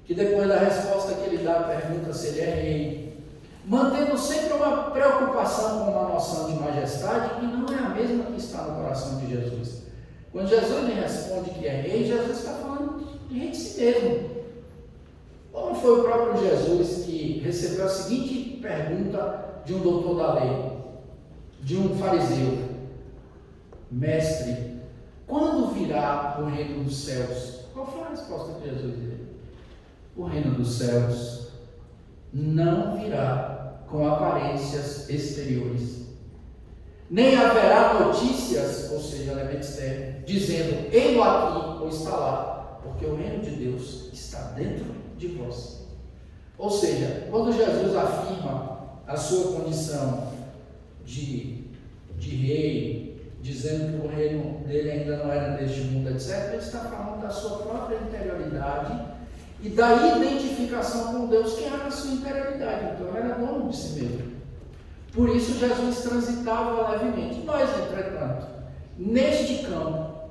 que depois da resposta que ele dá, pergunta se ele é rei, mantendo sempre uma preocupação com uma noção de majestade que não é a mesma que está no coração de Jesus. Quando Jesus lhe responde que é rei, Jesus está falando de rei de si mesmo. Ou não foi o próprio Jesus que recebeu a seguinte pergunta de um doutor da lei, de um fariseu: Mestre, quando virá o reino dos céus? Qual foi a resposta que Jesus deu? O reino dos céus não virá com aparências exteriores, nem haverá notícias, ou seja, elementos externos, dizendo, ei-lo aqui ou está lá, porque o reino de Deus está dentro de vós. Ou seja, quando Jesus afirma a sua condição de rei, dizendo que o reino dele ainda não era deste mundo, etc., ele está falando da sua própria interioridade e da identificação com Deus que há na sua interioridade. Então, ele era dono de si mesmo. Por isso, Jesus transitava levemente. Nós, entretanto, neste campo,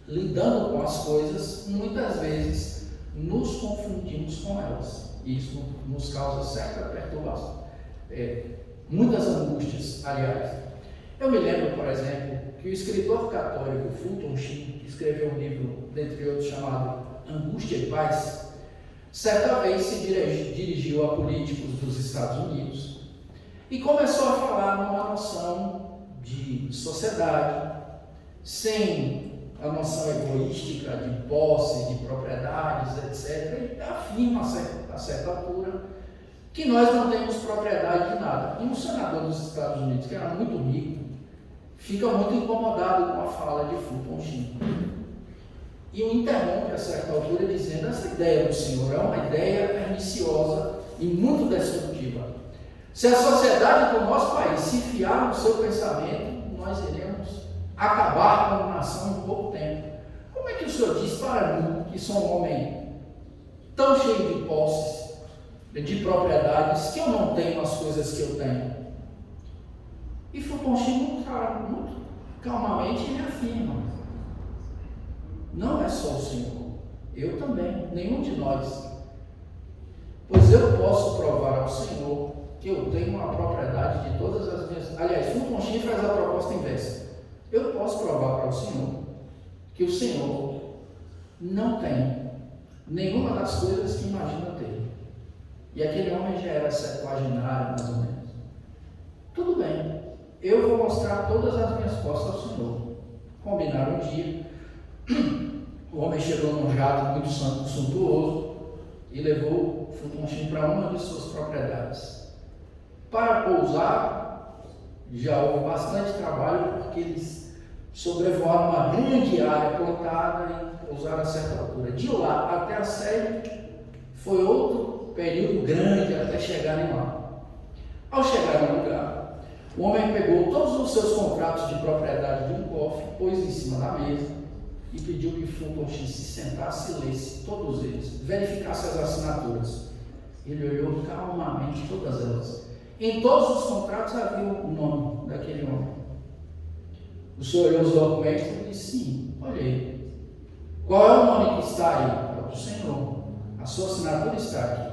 lidando com as coisas, muitas vezes nos confundimos com elas. Isso nos causa certa perturbação, muitas angústias, aliás. Eu me lembro, por exemplo, que o escritor católico Fulton Sheen, que escreveu um livro, dentre outros, chamado Angústia e Paz, certa vez se dirigiu a políticos dos Estados Unidos e começou a falar numa noção de sociedade, sem a noção egoística de posse, de propriedades, etc. E afirma a certa altura que nós não temos propriedade de nada. E um senador dos Estados Unidos, que era muito rico, fica muito incomodado com a fala de Fulton Sheen e o interrompe a certa altura dizendo: essa ideia do senhor é uma ideia perniciosa e muito destrutiva. Se a sociedade do nosso país se fiar no seu pensamento, nós iremos acabar como nação em pouco tempo. Como é que o senhor diz para mim, que sou um homem tão cheio de posses, de propriedades, que eu não tenho as coisas que eu tenho? E Fulton Sheen muito calmamente reafirma: não é só o Senhor, eu também, nenhum de nós. Pois eu posso provar ao Senhor que eu tenho uma propriedade de todas as minhas... Aliás, Fulton Sheen faz a proposta inversa. Eu posso provar para o Senhor que o Senhor não tem nenhuma das coisas que imagina ter. E aquele homem já era septuagenário, mais ou menos. Tudo bem, eu vou mostrar todas as minhas posses ao Senhor. Combinaram um dia. O homem chegou num jato muito suntuoso e levou Fulton Sheen para uma de suas propriedades. Para pousar, já houve bastante trabalho, porque eles sobrevoaram uma grande área plantada e pousaram a certa altura. De lá até a sede foi outro período grande até chegarem lá. Ao chegar no lugar, o homem pegou todos os seus contratos de propriedade de um cofre, pôs em cima da mesa e pediu que Fulton Sheen se sentasse e lesse todos eles, verificasse as assinaturas. Ele olhou calmamente todas elas. Em todos os contratos havia o nome daquele homem. O senhor olhou os documentos e disse: sim, olhei. Qual é o nome que está aí? É o do Senhor. A sua assinatura está aqui.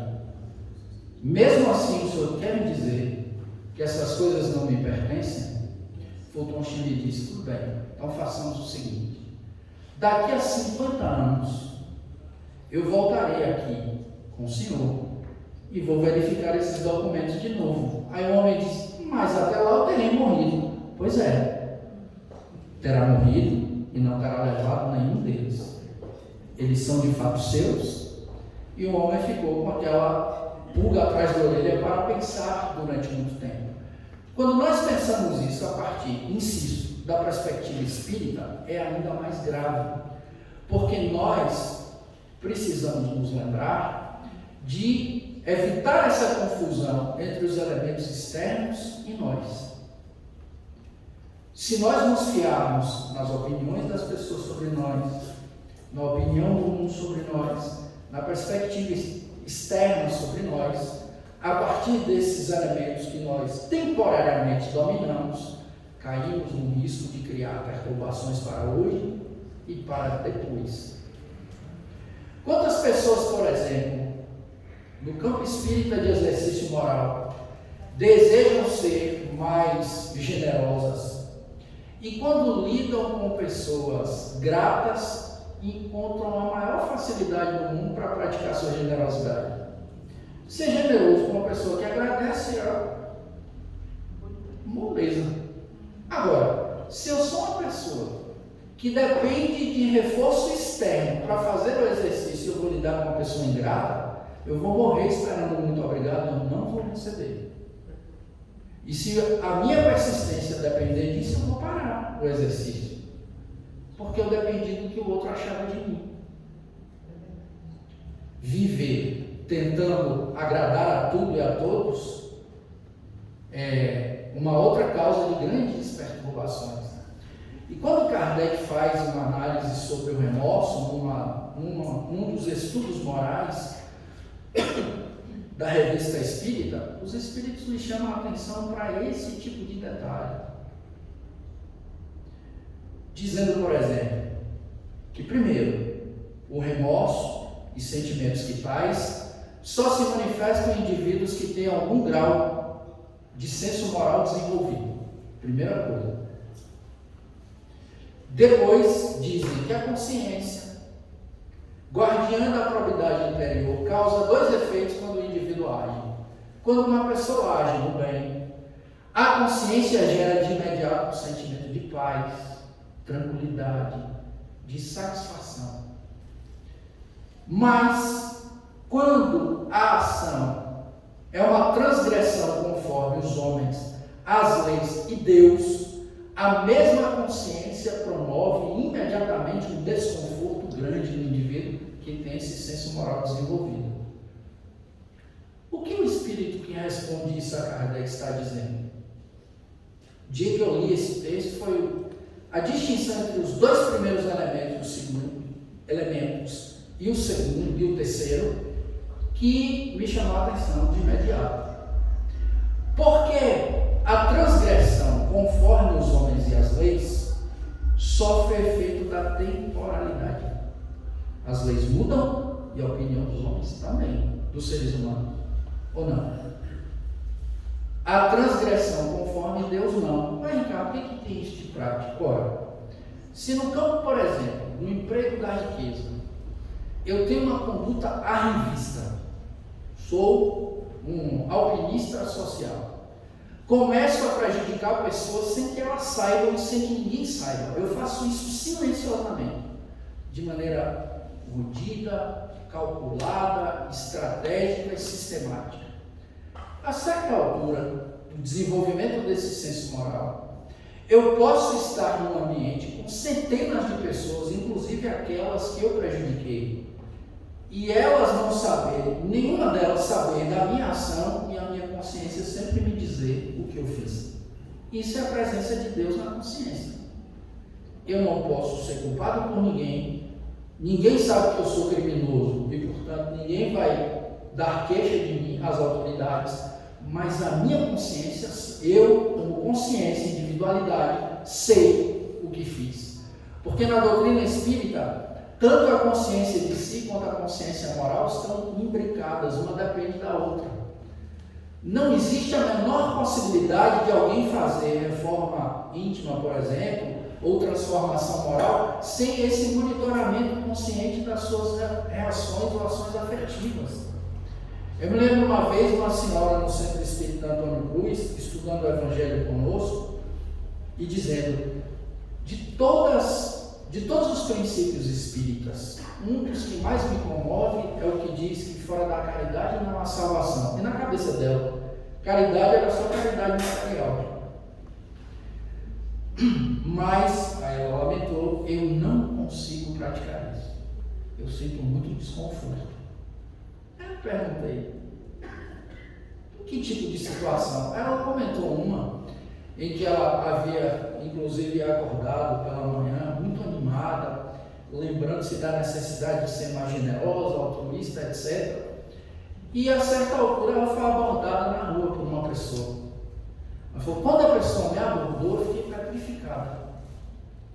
Mesmo assim, o senhor quer me dizer que essas coisas não me pertencem? Fulton Sheen lhe disse: tudo bem, então façamos o seguinte: daqui a 50 anos eu voltarei aqui com o senhor e vou verificar esses documentos de novo. Aí o homem disse: mas até lá eu terei morrido. Pois é, terá morrido e não terá levado nenhum deles. Eles são de fato seus? E o homem ficou com aquela pulga atrás da orelha para pensar durante muito tempo. Quando nós pensamos isso a partir, insisto, da perspectiva espírita, é ainda mais grave, porque nós precisamos nos lembrar de evitar essa confusão entre os elementos externos e nós. Se nós nos fiarmos nas opiniões das pessoas sobre nós, na opinião do mundo sobre nós, na perspectiva externa sobre nós, a partir desses elementos que nós temporariamente dominamos, caímos no risco de criar perturbações para hoje e para depois. Quantas pessoas, por exemplo, no campo espírita de exercício moral, desejam ser mais generosas e quando lidam com pessoas gratas, encontram a maior facilidade do mundo para praticar sua generosidade? Ser generoso com uma pessoa que agradece é moleza. Agora, se eu sou uma pessoa que depende de reforço externo para fazer o exercício e eu vou lidar com uma pessoa ingrata, eu vou morrer esperando muito obrigado, eu não vou receber. E se a minha persistência depender disso, eu vou parar o exercício. Porque eu dependi do que o outro achava de mim. Viver tentando agradar a tudo e a todos é uma outra causa de grandes perturbações. E quando Kardec faz uma análise sobre o remorso, num dos estudos morais da Revista Espírita, os espíritos lhe chamam a atenção para esse tipo de detalhe. Dizendo, por exemplo, que primeiro, o remorso e sentimentos que tais só se manifestam em indivíduos que têm algum grau de senso moral desenvolvido. Primeira coisa. Depois, dizem que a consciência, guardiã da probidade interior, causa dois efeitos quando o indivíduo age. Quando uma pessoa age no bem, a consciência gera de imediato um sentimento de paz, tranquilidade, de satisfação. Mas, quando a ação é uma transgressão conforme os homens, as leis e Deus, a mesma consciência promove imediatamente um desconforto grande no indivíduo que tem esse senso moral desenvolvido. O que o espírito que responde isso a Kardec está dizendo? O dia que eu li esse texto foi a distinção entre os dois primeiros elementos e o segundo e o terceiro que me chamou a atenção de imediato. Porque a transgressão conforme os homens e as leis sofre efeito da temporalidade. As leis mudam e a opinião dos homens também, dos seres humanos, ou não? A transgressão conforme Deus não. Mas cá, o que tem isso de prático? Ora, se no campo, por exemplo, no emprego da riqueza, eu tenho uma conduta arrivista, sou um alpinista social, começo a prejudicar pessoas sem que elas saibam e sem que ninguém saiba. Eu faço isso silenciosamente, de maneira medida, calculada, estratégica e sistemática. A certa altura do desenvolvimento desse senso moral, eu posso estar num ambiente com centenas de pessoas, inclusive aquelas que eu prejudiquei, e elas não saberem, nenhuma delas saber da minha ação e a minha consciência sempre me dizer o que eu fiz. Isso é a presença de Deus na consciência. Eu não posso ser culpado por ninguém, ninguém sabe que eu sou criminoso e, portanto, ninguém vai dar queixa de mim às autoridades, mas a minha consciência, eu, como consciência, individualidade, sei o que fiz. Porque na doutrina espírita, tanto a consciência de si quanto a consciência moral estão imbricadas, uma depende da outra. Não existe a menor possibilidade de alguém fazer reforma íntima, por exemplo, ou transformação moral, sem esse monitoramento consciente das suas reações ou ações afetivas. Eu me lembro uma vez uma senhora no Centro Espírita Antônio Cruz, estudando o Evangelho conosco, e dizendo, de todos os princípios espíritas, um dos que mais me comove é o que diz que fora da caridade não há salvação. E na cabeça dela, caridade era só caridade material. Mas, aí ela lamentou, eu não consigo praticar isso. Eu sinto muito desconforto. Aí eu perguntei, que tipo de situação? Ela comentou uma em que ela havia, inclusive, acordado pela manhã, muito animada, lembrando-se da necessidade de ser mais generosa, altruísta, etc. E a certa altura ela foi abordada na rua por uma pessoa. Ela falou, quando a pessoa me abordou, eu fiquei petrificada.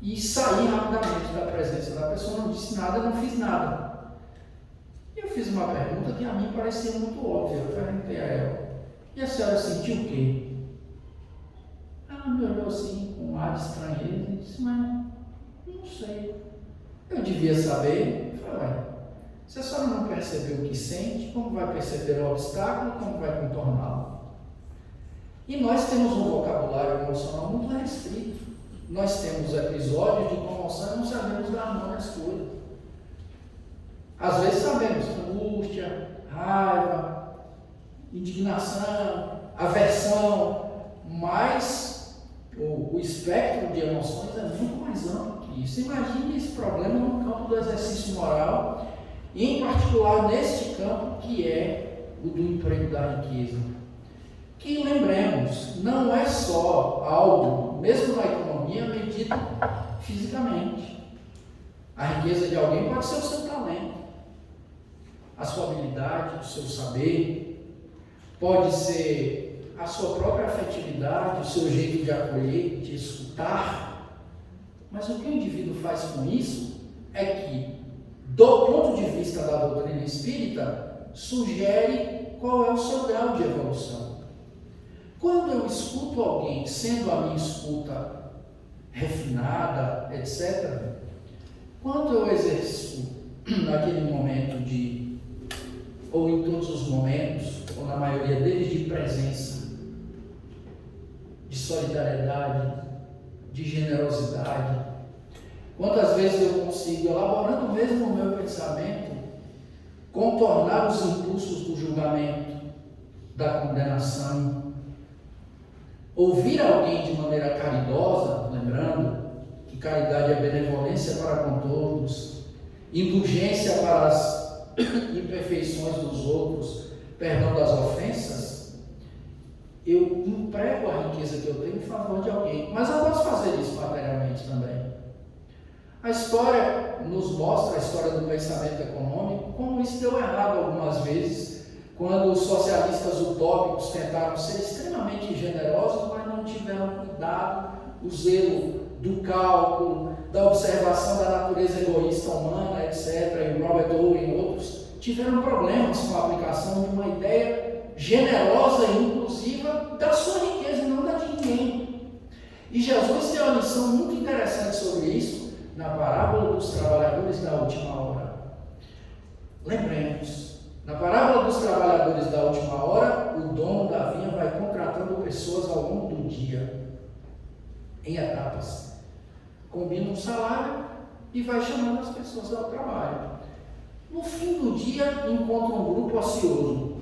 E saí rapidamente da presença da pessoa, não disse nada, não fiz nada. E eu fiz uma pergunta que a mim parecia muito óbvia. Eu perguntei a ela, e a senhora sentiu o quê? Ela me olhou assim, com um ar de estranheza, e disse, mas não sei. Eu devia saber. Eu falei, ué, se a senhora não percebeu o que sente, como vai perceber o obstáculo, como vai contorná-lo? E nós temos um vocabulário emocional muito restrito. Nós temos episódios de comoção e não sabemos dar nome às coisas. Às vezes sabemos angústia, raiva, indignação, aversão, mas o espectro de emoções é muito mais amplo que isso. Imagine esse problema no campo do exercício moral, e em particular neste campo que é o do emprego da riqueza. Que lembremos, não é só algo, mesmo na economia, medido fisicamente. A riqueza de alguém pode ser o seu talento, a sua habilidade, o seu saber, pode ser a sua própria afetividade, o seu jeito de acolher, de escutar. Mas o que o indivíduo faz com isso é que, do ponto de vista da doutrina espírita, sugere qual é o seu grau de evolução. Quando eu escuto alguém, sendo a minha escuta refinada, etc., quando eu exerço naquele momento ou em todos os momentos, ou na maioria deles, de presença, de solidariedade, de generosidade, quantas vezes eu consigo, elaborando mesmo o meu pensamento, contornar os impulsos do julgamento, da condenação, ouvir alguém de maneira caridosa, lembrando que caridade é benevolência para com todos, indulgência para as imperfeições dos outros, perdão das ofensas, eu emprego a riqueza que eu tenho em favor de alguém. Mas eu posso fazer isso materialmente também. A história nos mostra, a história do pensamento econômico, como isso deu errado algumas vezes, quando os socialistas utópicos tentaram ser extremamente generosos, mas não tiveram cuidado, o zelo do cálculo, da observação da natureza egoísta humana, etc., e Robert Owen e outros, tiveram problemas com a aplicação de uma ideia generosa e inclusiva da sua riqueza e não da de ninguém. E Jesus tem uma lição muito interessante sobre isso na parábola dos trabalhadores da última hora. Lembremos, na parábola dos trabalhadores da última hora, o dono da vinha vai contratando pessoas ao longo do dia, em etapas. Combina um salário e vai chamando as pessoas ao trabalho. No fim do dia, encontra um grupo ocioso,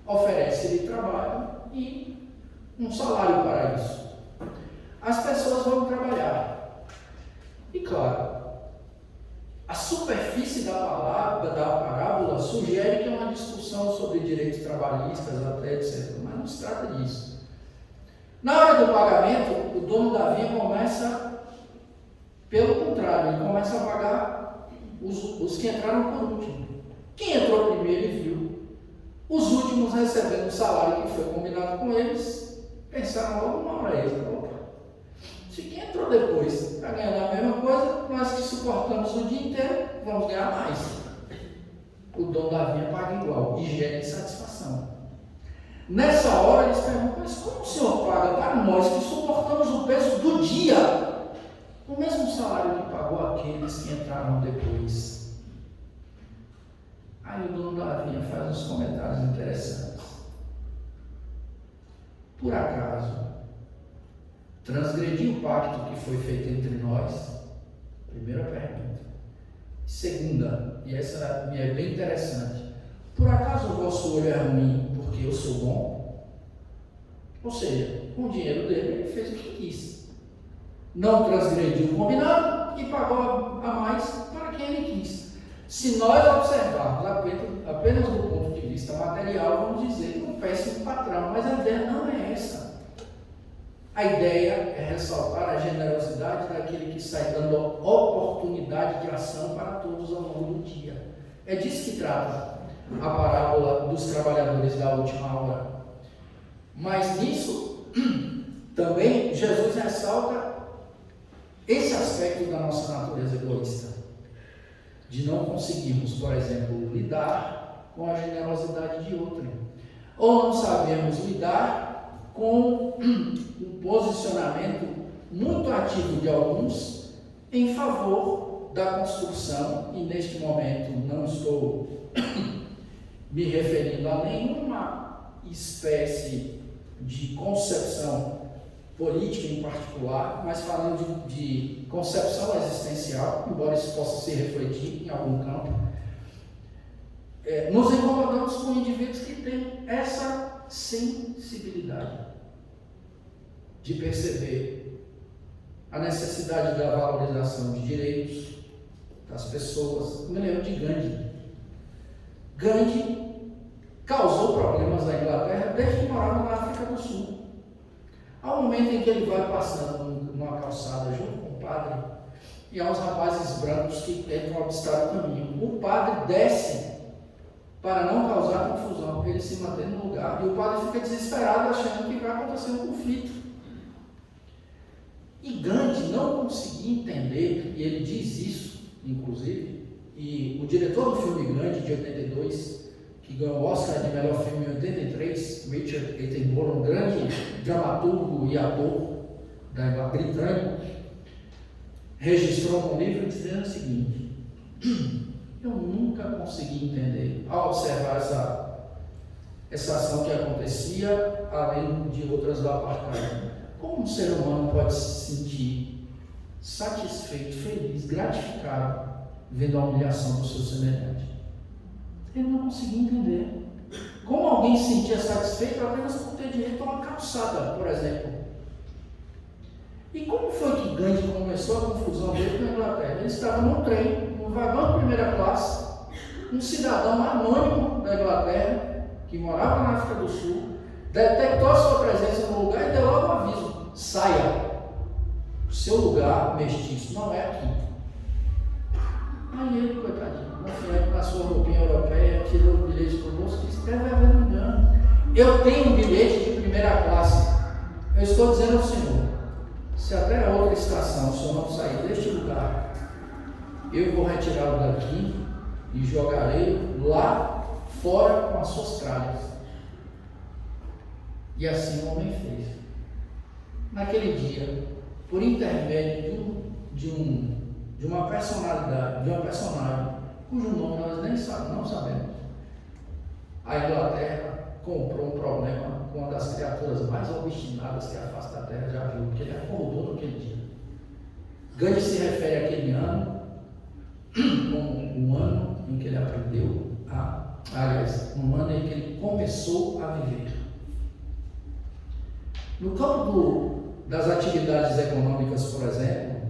oferece-lhe trabalho e um salário para isso. As pessoas vão trabalhar. E claro, a superfície da parábola sugere que é uma discussão sobre direitos trabalhistas, até etc. Mas não se trata disso. Na hora do pagamento, o dono da vinha começa, pelo contrário, ele começa a pagar os que entraram por último. Quem entrou primeiro e viu os últimos recebendo o salário que foi combinado com eles, pensaram logo uma hora extra. Opa, se quem entrou depois está ganhando a mesma coisa, nós que suportamos o dia inteiro, vamos ganhar mais. O dono da vinha paga igual e gera insatisfação. Nessa hora eles perguntam, mas como o senhor paga para nós que suportamos o peso do dia o mesmo salário que pagou aqueles que entraram depois? Aí o dono da vinha faz uns comentários interessantes. Por acaso transgredi o pacto que foi feito entre nós? Primeira pergunta. Segunda, e essa me é bem interessante, por acaso o vosso olho é ruim porque eu sou bom? Ou seja, com o dinheiro dele ele fez o que quis. Não transgrediu o combinado e pagou a mais para quem ele quis. Se nós observarmos apenas do ponto de vista material, vamos dizer que é um péssimo patrão, mas a ideia não é essa. A ideia é ressaltar a generosidade daquele que sai dando oportunidade de ação para todos ao longo do dia. É disso que trata. a parábola dos trabalhadores da última hora. Mas nisso também Jesus ressalta esse aspecto da nossa natureza egoísta, de não conseguirmos, por exemplo, lidar com a generosidade de outrem, ou não sabemos lidar com o posicionamento muito ativo de alguns em favor da construção, e neste momento não estou me referindo a nenhuma espécie de concepção política em particular, mas falando de concepção existencial, embora isso possa se refletir em algum campo, nos incomodamos com indivíduos que têm essa sensibilidade de perceber a necessidade da valorização de direitos das pessoas. Eu me lembro de Gandhi. Gandhi causou problemas na Inglaterra desde que morava na África do Sul. Há um momento em que ele vai passando numa calçada junto com o padre, e há uns rapazes brancos que tentam obstar o caminho. O padre desce para não causar confusão, ele se mantém no lugar, e o padre fica desesperado achando que vai acontecer um conflito. E Gandhi não conseguia entender, e ele diz isso, inclusive, e o diretor do filme Gandhi, de 82, que ganhou o Oscar de melhor filme em 83, Richard Attenborough, um grande dramaturgo e ator britânico, registrou no livro dizendo o seguinte: eu nunca consegui entender, ao observar essa ação que acontecia, além de outras do apartheid, como um ser humano pode se sentir satisfeito, feliz, gratificado, vendo a humilhação do seu semelhante. Ele não conseguia entender. Como alguém se sentia satisfeito apenas por ter direito a uma calçada, por exemplo. E como foi que Gandhi começou a confusão dele na Inglaterra? Ele estava num trem, num vagão de primeira classe, um cidadão anônimo da Inglaterra, que morava na África do Sul, detectou a sua presença no lugar e deu logo um aviso: saia, o seu lugar mestiço não é aqui. Aí ele, coitadinho, confiante na sua roupinha europeia, tirou o bilhete do bolso e disse: deve haver um engano. Eu tenho um bilhete de primeira classe. Eu estou dizendo ao senhor, se até a outra estação o senhor não sair deste lugar, eu vou retirá-lo daqui e jogarei lá fora com as suas tralhas. E assim o homem fez. Naquele dia, por intermédio de uma personalidade, de uma personagem, cujo nome nós nem não sabemos, a Inglaterra comprou um problema com uma das criaturas mais obstinadas que a face da Terra já viu, porque ele acordou naquele dia. Gandhi se refere àquele ano como um ano em que ele aprendeu um ano em que ele começou a viver. No campo das atividades econômicas, por exemplo,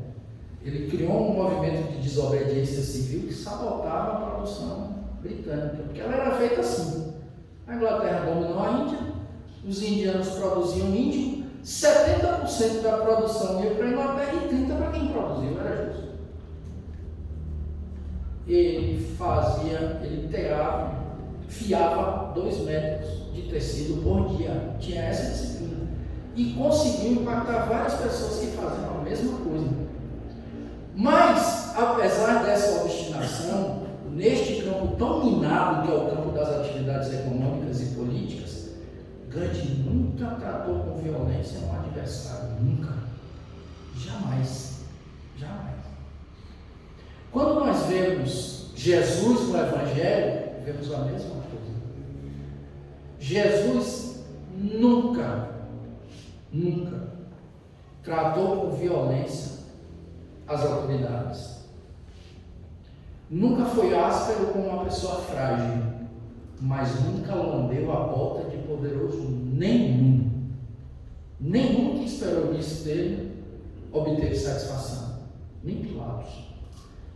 ele criou um movimento de desobediência civil que sabotava a produção britânica, porque ela era feita assim. A Inglaterra dominou a Índia, os indianos produziam índio, 70% da produção ia para a Inglaterra e 30% para quem produziu, era justo. Ele fiava 2 metros de tecido por dia, tinha essa disciplina, e conseguiu impactar várias pessoas que faziam a mesma coisa. Mas, apesar dessa obstinação, neste campo tão minado que é o campo das atividades econômicas e políticas, Gandhi nunca tratou com violência um adversário, nunca, jamais, jamais. Quando nós vemos Jesus no Evangelho, vemos a mesma coisa. Jesus nunca tratou com violência as autoridades. Nunca foi áspero com uma pessoa frágil, mas nunca lambeu a bota de poderoso nenhum. Nenhum que esperou isso dele obteve satisfação. Nem Pilatos.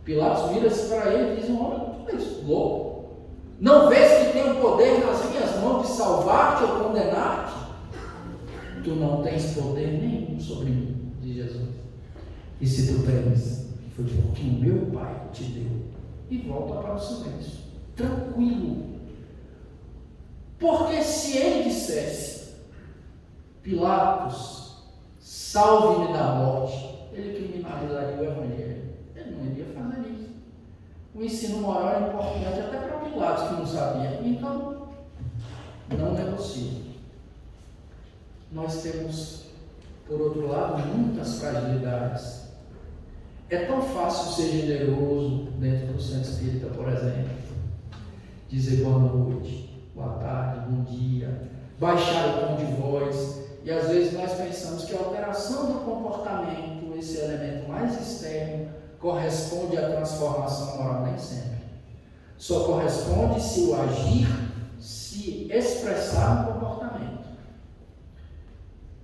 Pilatos vira-se para ele e diz: homem, tu és louco? Não vês que tenho poder nas minhas mãos de salvar-te ou condenar-te? Tu não tens poder nenhum sobre mim, diz Jesus. E se tu tens, foi porque o meu Pai te deu. E volta para o silêncio, tranquilo, Porque se ele dissesse, Pilatos, salve-me da morte, ele criminalizaria o Evangelho. Ele não iria fazer isso. O ensino moral é importante até para Pilatos, que não sabia. Então, não negocia. Nós temos, por outro lado, muitas fragilidades. É tão fácil ser generoso dentro do centro espírita, por exemplo. Dizer boa noite, boa tarde, bom dia, baixar o tom de voz. E às vezes nós pensamos que a alteração do comportamento, esse elemento mais externo, corresponde à transformação moral. Nem sempre. Só corresponde se o agir se expressar no comportamento.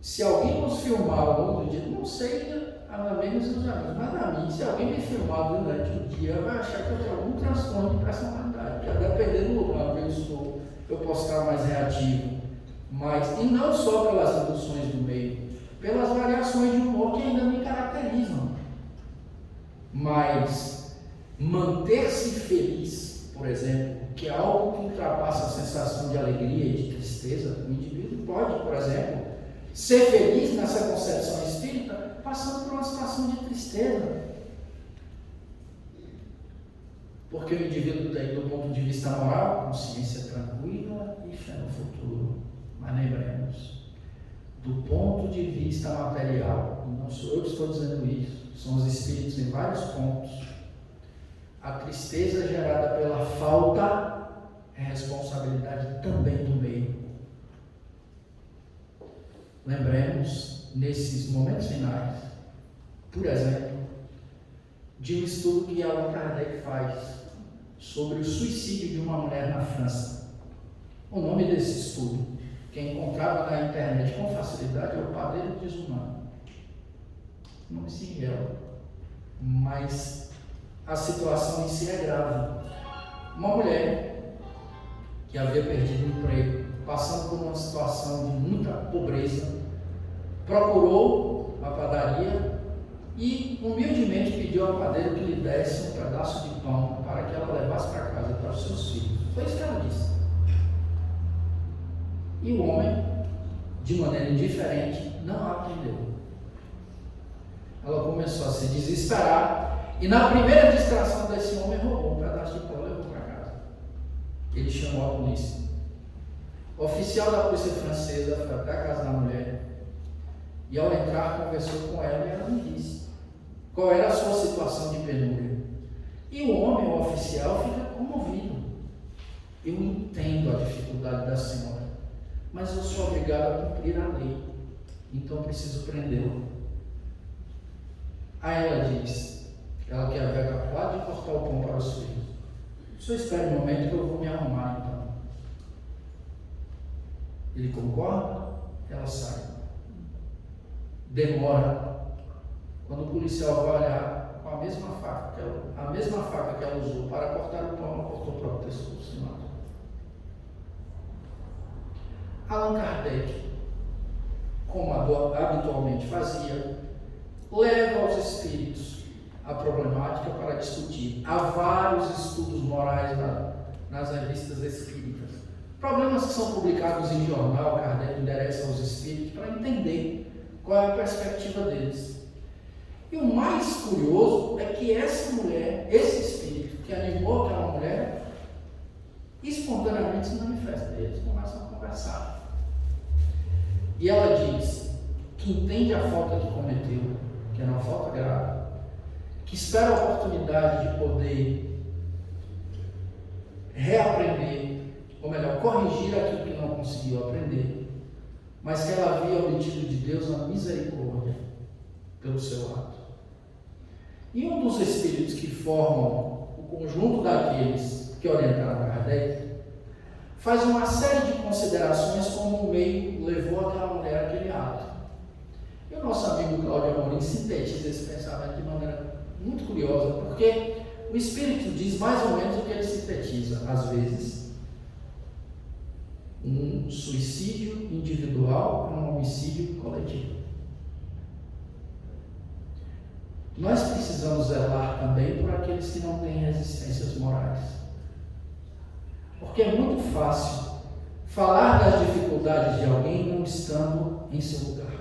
Se alguém nos filmar ao longo do dia, não sei a menos os amigos, mas a mim, se alguém me filmar durante o dia, vai achar que eu tenho algum transtorno de personalidade, porque dependendo do lugar onde eu estou, eu posso estar mais reativo. Mas, e não só pelas induções do meio, pelas variações de humor que ainda me caracterizam. Mas manter-se feliz, por exemplo, que é algo que ultrapassa a sensação de alegria e de tristeza, o indivíduo pode, por exemplo, ser feliz nessa concepção espírita, passando por uma situação de tristeza. Porque o indivíduo tem, do ponto de vista moral, consciência tranquila e fé no futuro. Mas lembremos, do ponto de vista material, não sou eu que estou dizendo isso, são os espíritos em vários pontos. A tristeza gerada pela falta é responsabilidade também do meio. Lembremos, nesses momentos finais, por exemplo, de um estudo que Allan Kardec faz sobre o suicídio de uma mulher na França. O nome desse estudo, que é encontrado na internet com facilidade, é o Padeiro Desumano. Nome singelo, mas a situação em si é grave. Uma mulher que havia perdido o emprego, passando por uma situação de muita pobreza, procurou a padaria e humildemente pediu ao padeiro que lhe desse um pedaço de pão para que ela levasse para casa para os seus filhos. Foi isso que ela disse. E o homem, de maneira indiferente, não a atendeu. Ela começou a se desesperar e na primeira distração desse homem roubou um pedaço de pão e levou para casa. Ele chamou a polícia. O oficial da polícia francesa foi até a casa da mulher e ao entrar conversou com ela e ela me disse qual era a sua situação de penúria. E o homem, o oficial, fica comovido. Eu entendo a dificuldade da senhora, mas eu sou obrigado a cumprir a lei, então preciso prendê-la. Aí ela diz, ela que havia acabado de cortar o pão para os filhos. Só espere um momento que eu vou me arrumar então. Ele concorda, ela sai. Demora. Quando o policial vai olhar com a mesma faca que ela usou para cortar o pão, ela cortou o próprio pescoço e matou. Allan Kardec, como habitualmente fazia, leva aos espíritos a problemática para discutir. Há vários estudos morais nas revistas espíritas. Problemas que são publicados em jornal, Kardec endereça aos espíritos para entender qual é a perspectiva deles. E o mais curioso é que essa mulher, esse espírito que animou aquela mulher, espontaneamente se manifesta. Eles começam a conversar. E ela diz que entende a falta que cometeu, que era uma falta grave, que espera a oportunidade de poder reaprender, ou melhor, corrigir aquilo que não conseguiu aprender, mas que ela havia obtido de Deus a misericórdia pelo seu ato. E um dos espíritos que formam o conjunto daqueles que orientaram Kardec faz uma série de considerações como o meio levou aquela mulher àquele ato. E o nosso amigo Cláudio Amorim sintetiza esse pensamento de maneira muito curiosa, porque o Espírito diz mais ou menos o que ele sintetiza. Às vezes, um suicídio individual é um homicídio coletivo. Nós precisamos zelar também por aqueles que não têm resistências morais. Porque é muito fácil falar das dificuldades de alguém não estando em seu lugar,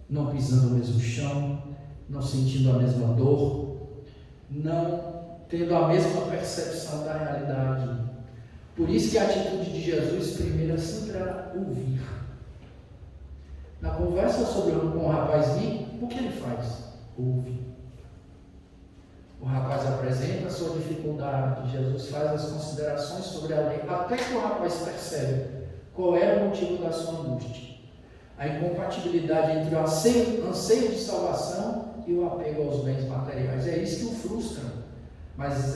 não pisando o mesmo chão, não sentindo a mesma dor, não tendo a mesma percepção da realidade. Por isso que a atitude de Jesus primeira sempre era ouvir. Na conversa com o rapaz rico, o que ele faz? Ouve. O rapaz apresenta a sua dificuldade, Jesus faz as considerações sobre a lei, até que o rapaz percebe qual era o motivo da sua angústia. A incompatibilidade entre o anseio de salvação e o apego aos bens materiais. É isso que o frustra. Mas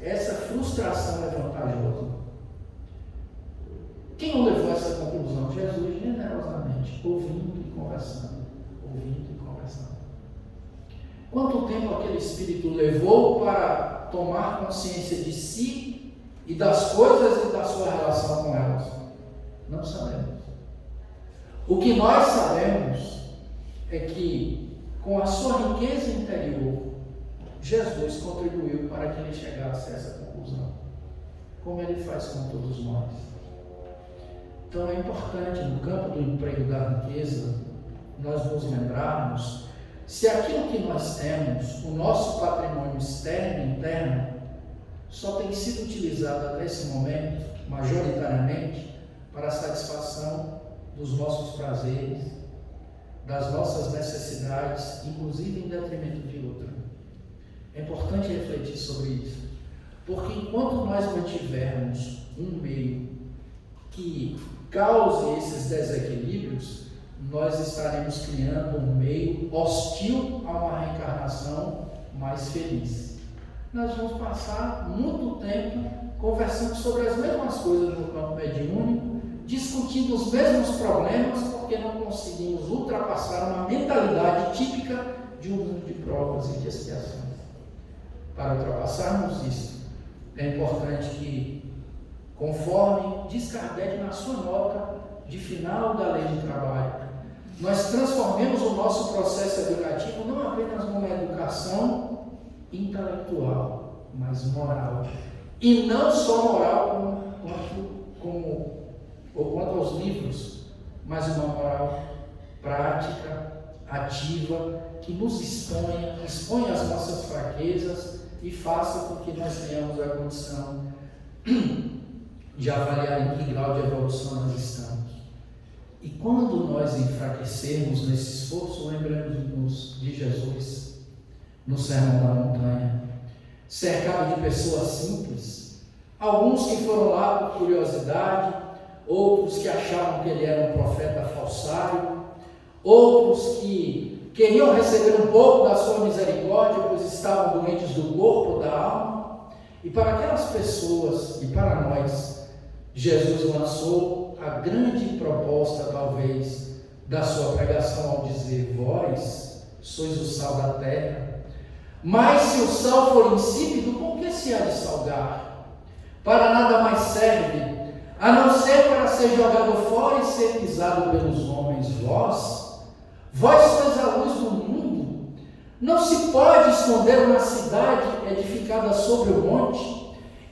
essa frustração é vantajosa. Quem o levou a essa conclusão? Jesus, generosamente, ouvindo e conversando. Ouvindo e conversando. Quanto tempo aquele espírito levou para tomar consciência de si e das coisas e da sua relação com elas? Não sabemos. O que nós sabemos é que, com a sua riqueza interior, Jesus contribuiu para que ele chegasse a essa conclusão, como ele faz com todos nós. Então é importante, no campo do emprego da riqueza, nós nos lembrarmos se aquilo que nós temos, o nosso patrimônio externo e interno, só tem sido utilizado até esse momento, majoritariamente, para a satisfação dos nossos prazeres, das nossas necessidades, inclusive em detrimento de outra. É importante refletir sobre isso, porque enquanto nós mantivermos um meio que cause esses desequilíbrios, nós estaremos criando um meio hostil a uma reencarnação mais feliz. Nós vamos passar muito tempo conversando sobre as mesmas coisas no campo mediúnico, discutindo os mesmos problemas, porque não conseguimos ultrapassar uma mentalidade típica de um mundo de provas e de expiações. Para ultrapassarmos isso, é importante que, conforme diz Kardec na sua nota de final da lei de trabalho, nós transformemos o nosso processo educativo não apenas numa educação intelectual, mas moral. E não só moral quanto aos livros, mas uma moral prática, ativa, que nos exponha as nossas fraquezas e faça com que nós tenhamos a condição de avaliar em que grau de evolução nós estamos. E quando nós enfraquecermos nesse esforço, lembremos-nos de Jesus no Sermão da Montanha, cercado de pessoas simples, alguns que foram lá por curiosidade, outros que achavam que ele era um profeta falsário, outros que queriam receber um pouco da sua misericórdia, pois estavam doentes do corpo ou da alma. E para aquelas pessoas e para nós, Jesus lançou a grande proposta, talvez, da sua pregação ao dizer: vós sois o sal da terra, mas se o sal for insípido, com que se há de salgar? Para nada mais serve, a não ser para ser jogado fora e ser pisado pelos homens. Vós sois a luz do mundo. Não se pode esconder uma cidade edificada sobre o monte,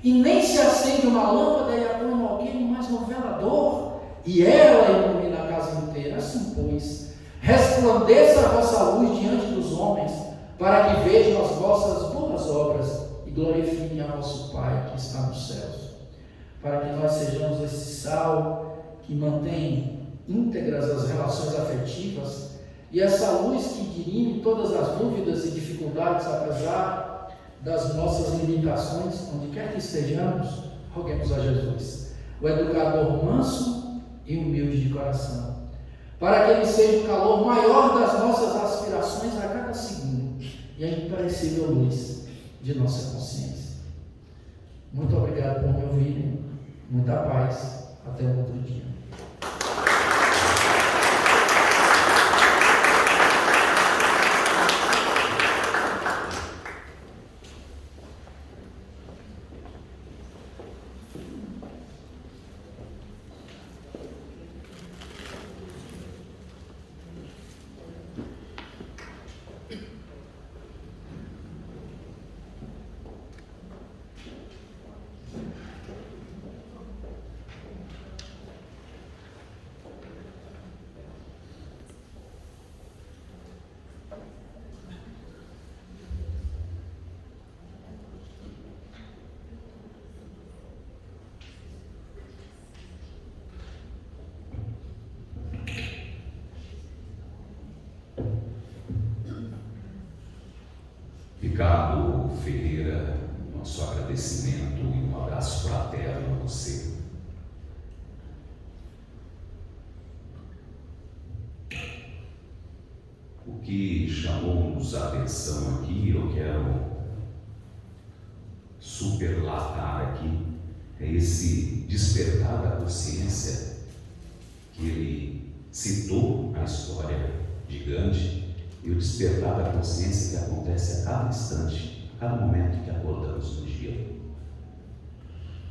e nem se acende uma lâmpada e a põe no alqueire, mas no velador, e ela ilumina a casa inteira. Assim, pois, resplandeça a vossa luz diante dos homens, para que vejam as vossas boas obras e glorifiquem a vosso Pai que está nos céus. Para que nós sejamos esse sal que mantém íntegras as relações afetivas, e essa luz que dirime todas as dúvidas e dificuldades, apesar das nossas limitações, onde quer que estejamos, roguemos a Jesus, o educador manso e humilde de coração, para que ele seja o calor maior das nossas aspirações a cada segundo e a imperecível luz de nossa consciência. Muito obrigado por me ouvirem, muita paz, até um outro dia. Ricardo Ferreira, nosso agradecimento e um abraço fraterno a você. O que chamou-nos a atenção aqui, eu quero superlatar aqui, é esse despertar da consciência que ele citou na história de Gandhi, e o despertar da consciência que acontece a cada instante, a cada momento que acordamos no dia.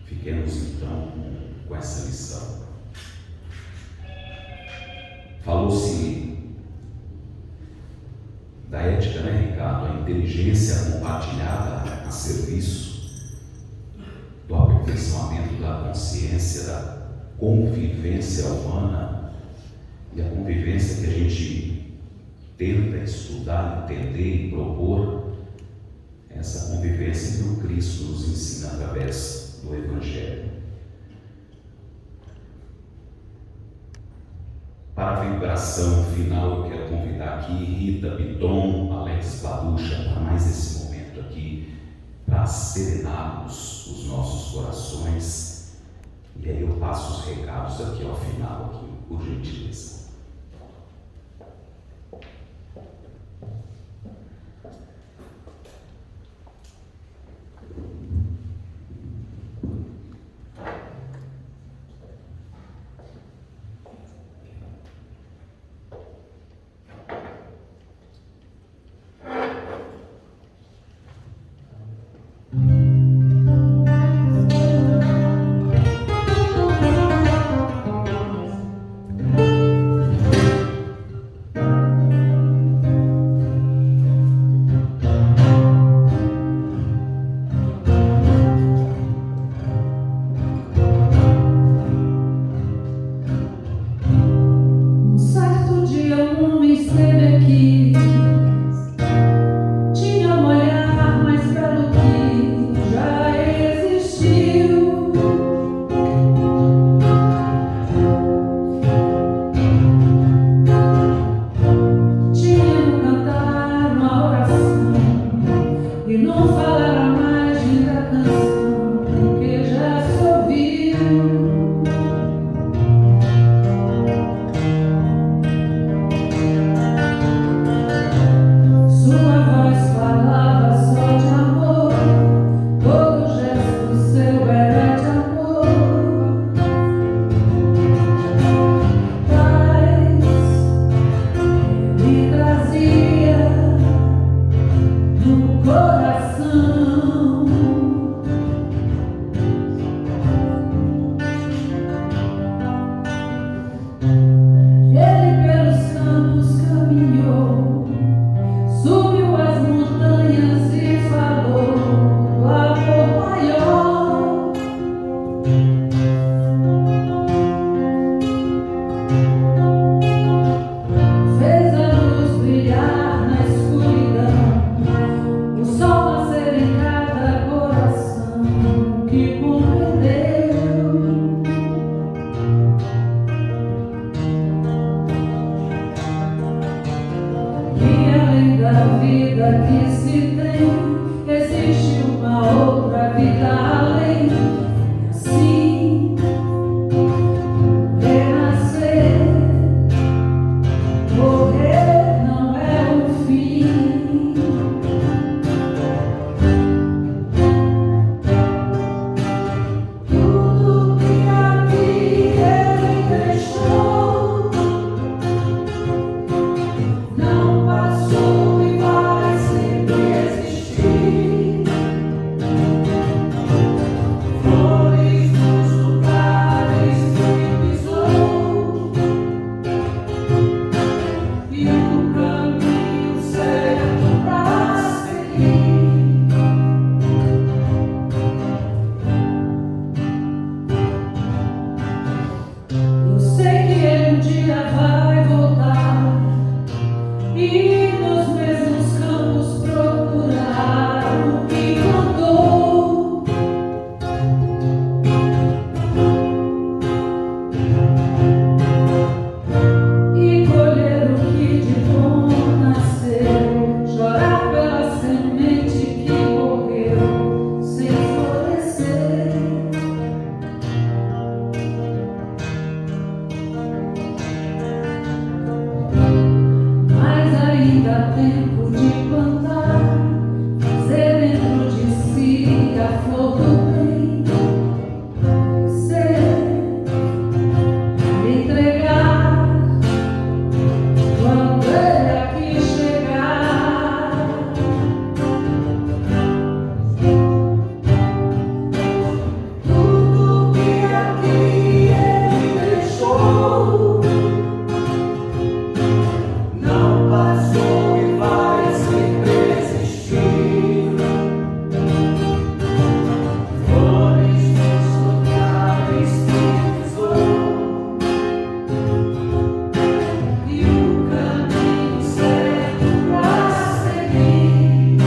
Fiquemos então com essa lição. Falou-se da ética, né, Ricardo? A inteligência compartilhada a serviço do aperfeiçoamento da consciência, da convivência humana, e a convivência que a gente tenta estudar, entender e propor, essa convivência que o Cristo nos ensina através do Evangelho. Para a vibração final, eu quero convidar aqui Rita Biton, Alex Baducha, para mais esse momento aqui, para serenarmos os nossos corações. E aí eu passo os recados aqui ao final, aqui, por gentileza. a flor do bem, você me entregar quando ele aqui chegar. Tudo que aqui ele deixou não passou e vai sempre existir. Flores nos lugares que pisou e o caminho certo pra seguir.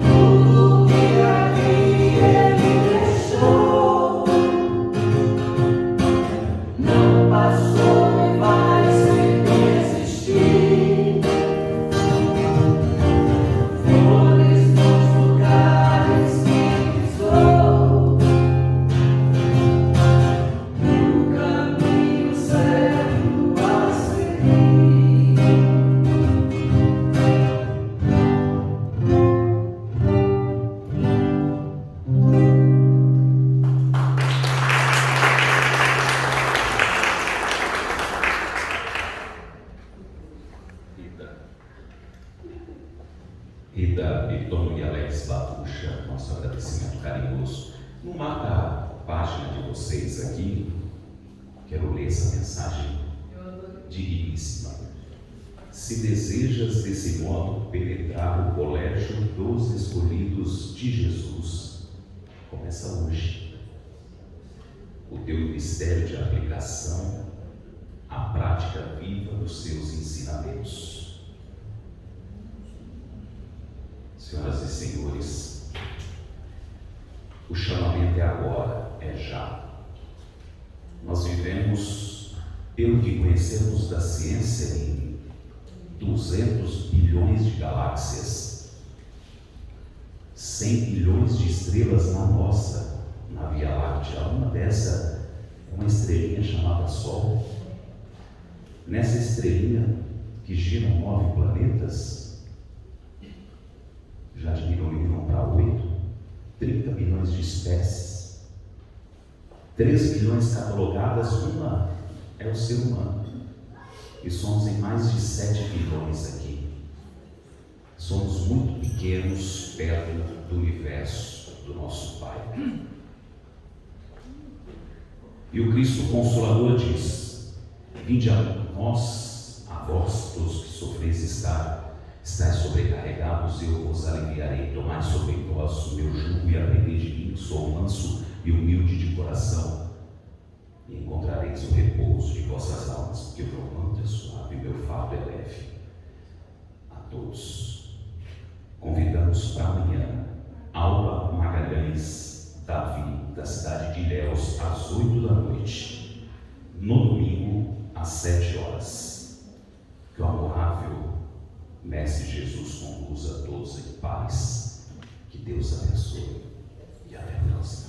Tudo que aqui ele deixou não passou e vai sempre existir. Flores nos lugares que pisou e o caminho certo a seguir. Rita Berton e Alex Babucha, nosso agradecimento carinhoso. Numa página de vocês aqui, quero ler essa mensagem digníssima. Se desejas desse modo penetrar o colégio dos escolhidos de Jesus, começa hoje o teu ministério de aplicação à prática viva dos seus ensinamentos. Senhoras e senhores, o chamamento é agora, é já. Nós vivemos, pelo que conhecemos da ciência, em 200 bilhões de galáxias, 100 bilhões de estrelas na Via Láctea. Uma dessas é uma estrelinha chamada Sol. Nessa estrelinha, que giram 9 planetas, já diminuíram para 8, 30 bilhões de espécies, 3 bilhões catalogadas, uma é o ser humano, e somos em mais de 7 bilhões aqui. Somos muito pequenos perto do universo do nosso Pai. E o Cristo Consolador diz: vinde a nós, a vós, todos que sofreis estáis sobrecarregados, eu vos aliviarei. Tomai sobre vós o meu jugo e aprendei de mim, que sou manso e humilde de coração, e encontrareis o repouso de vossas almas, porque o meu manto é suave e o meu fardo é leve. A todos convidamos para amanhã Alba Magalhães Davi, da cidade de Ilhéus, às 8 da noite, no domingo às 7 horas. Que o amorável Mestre Jesus conduza a todos em paz. Que Deus abençoe e até a próxima.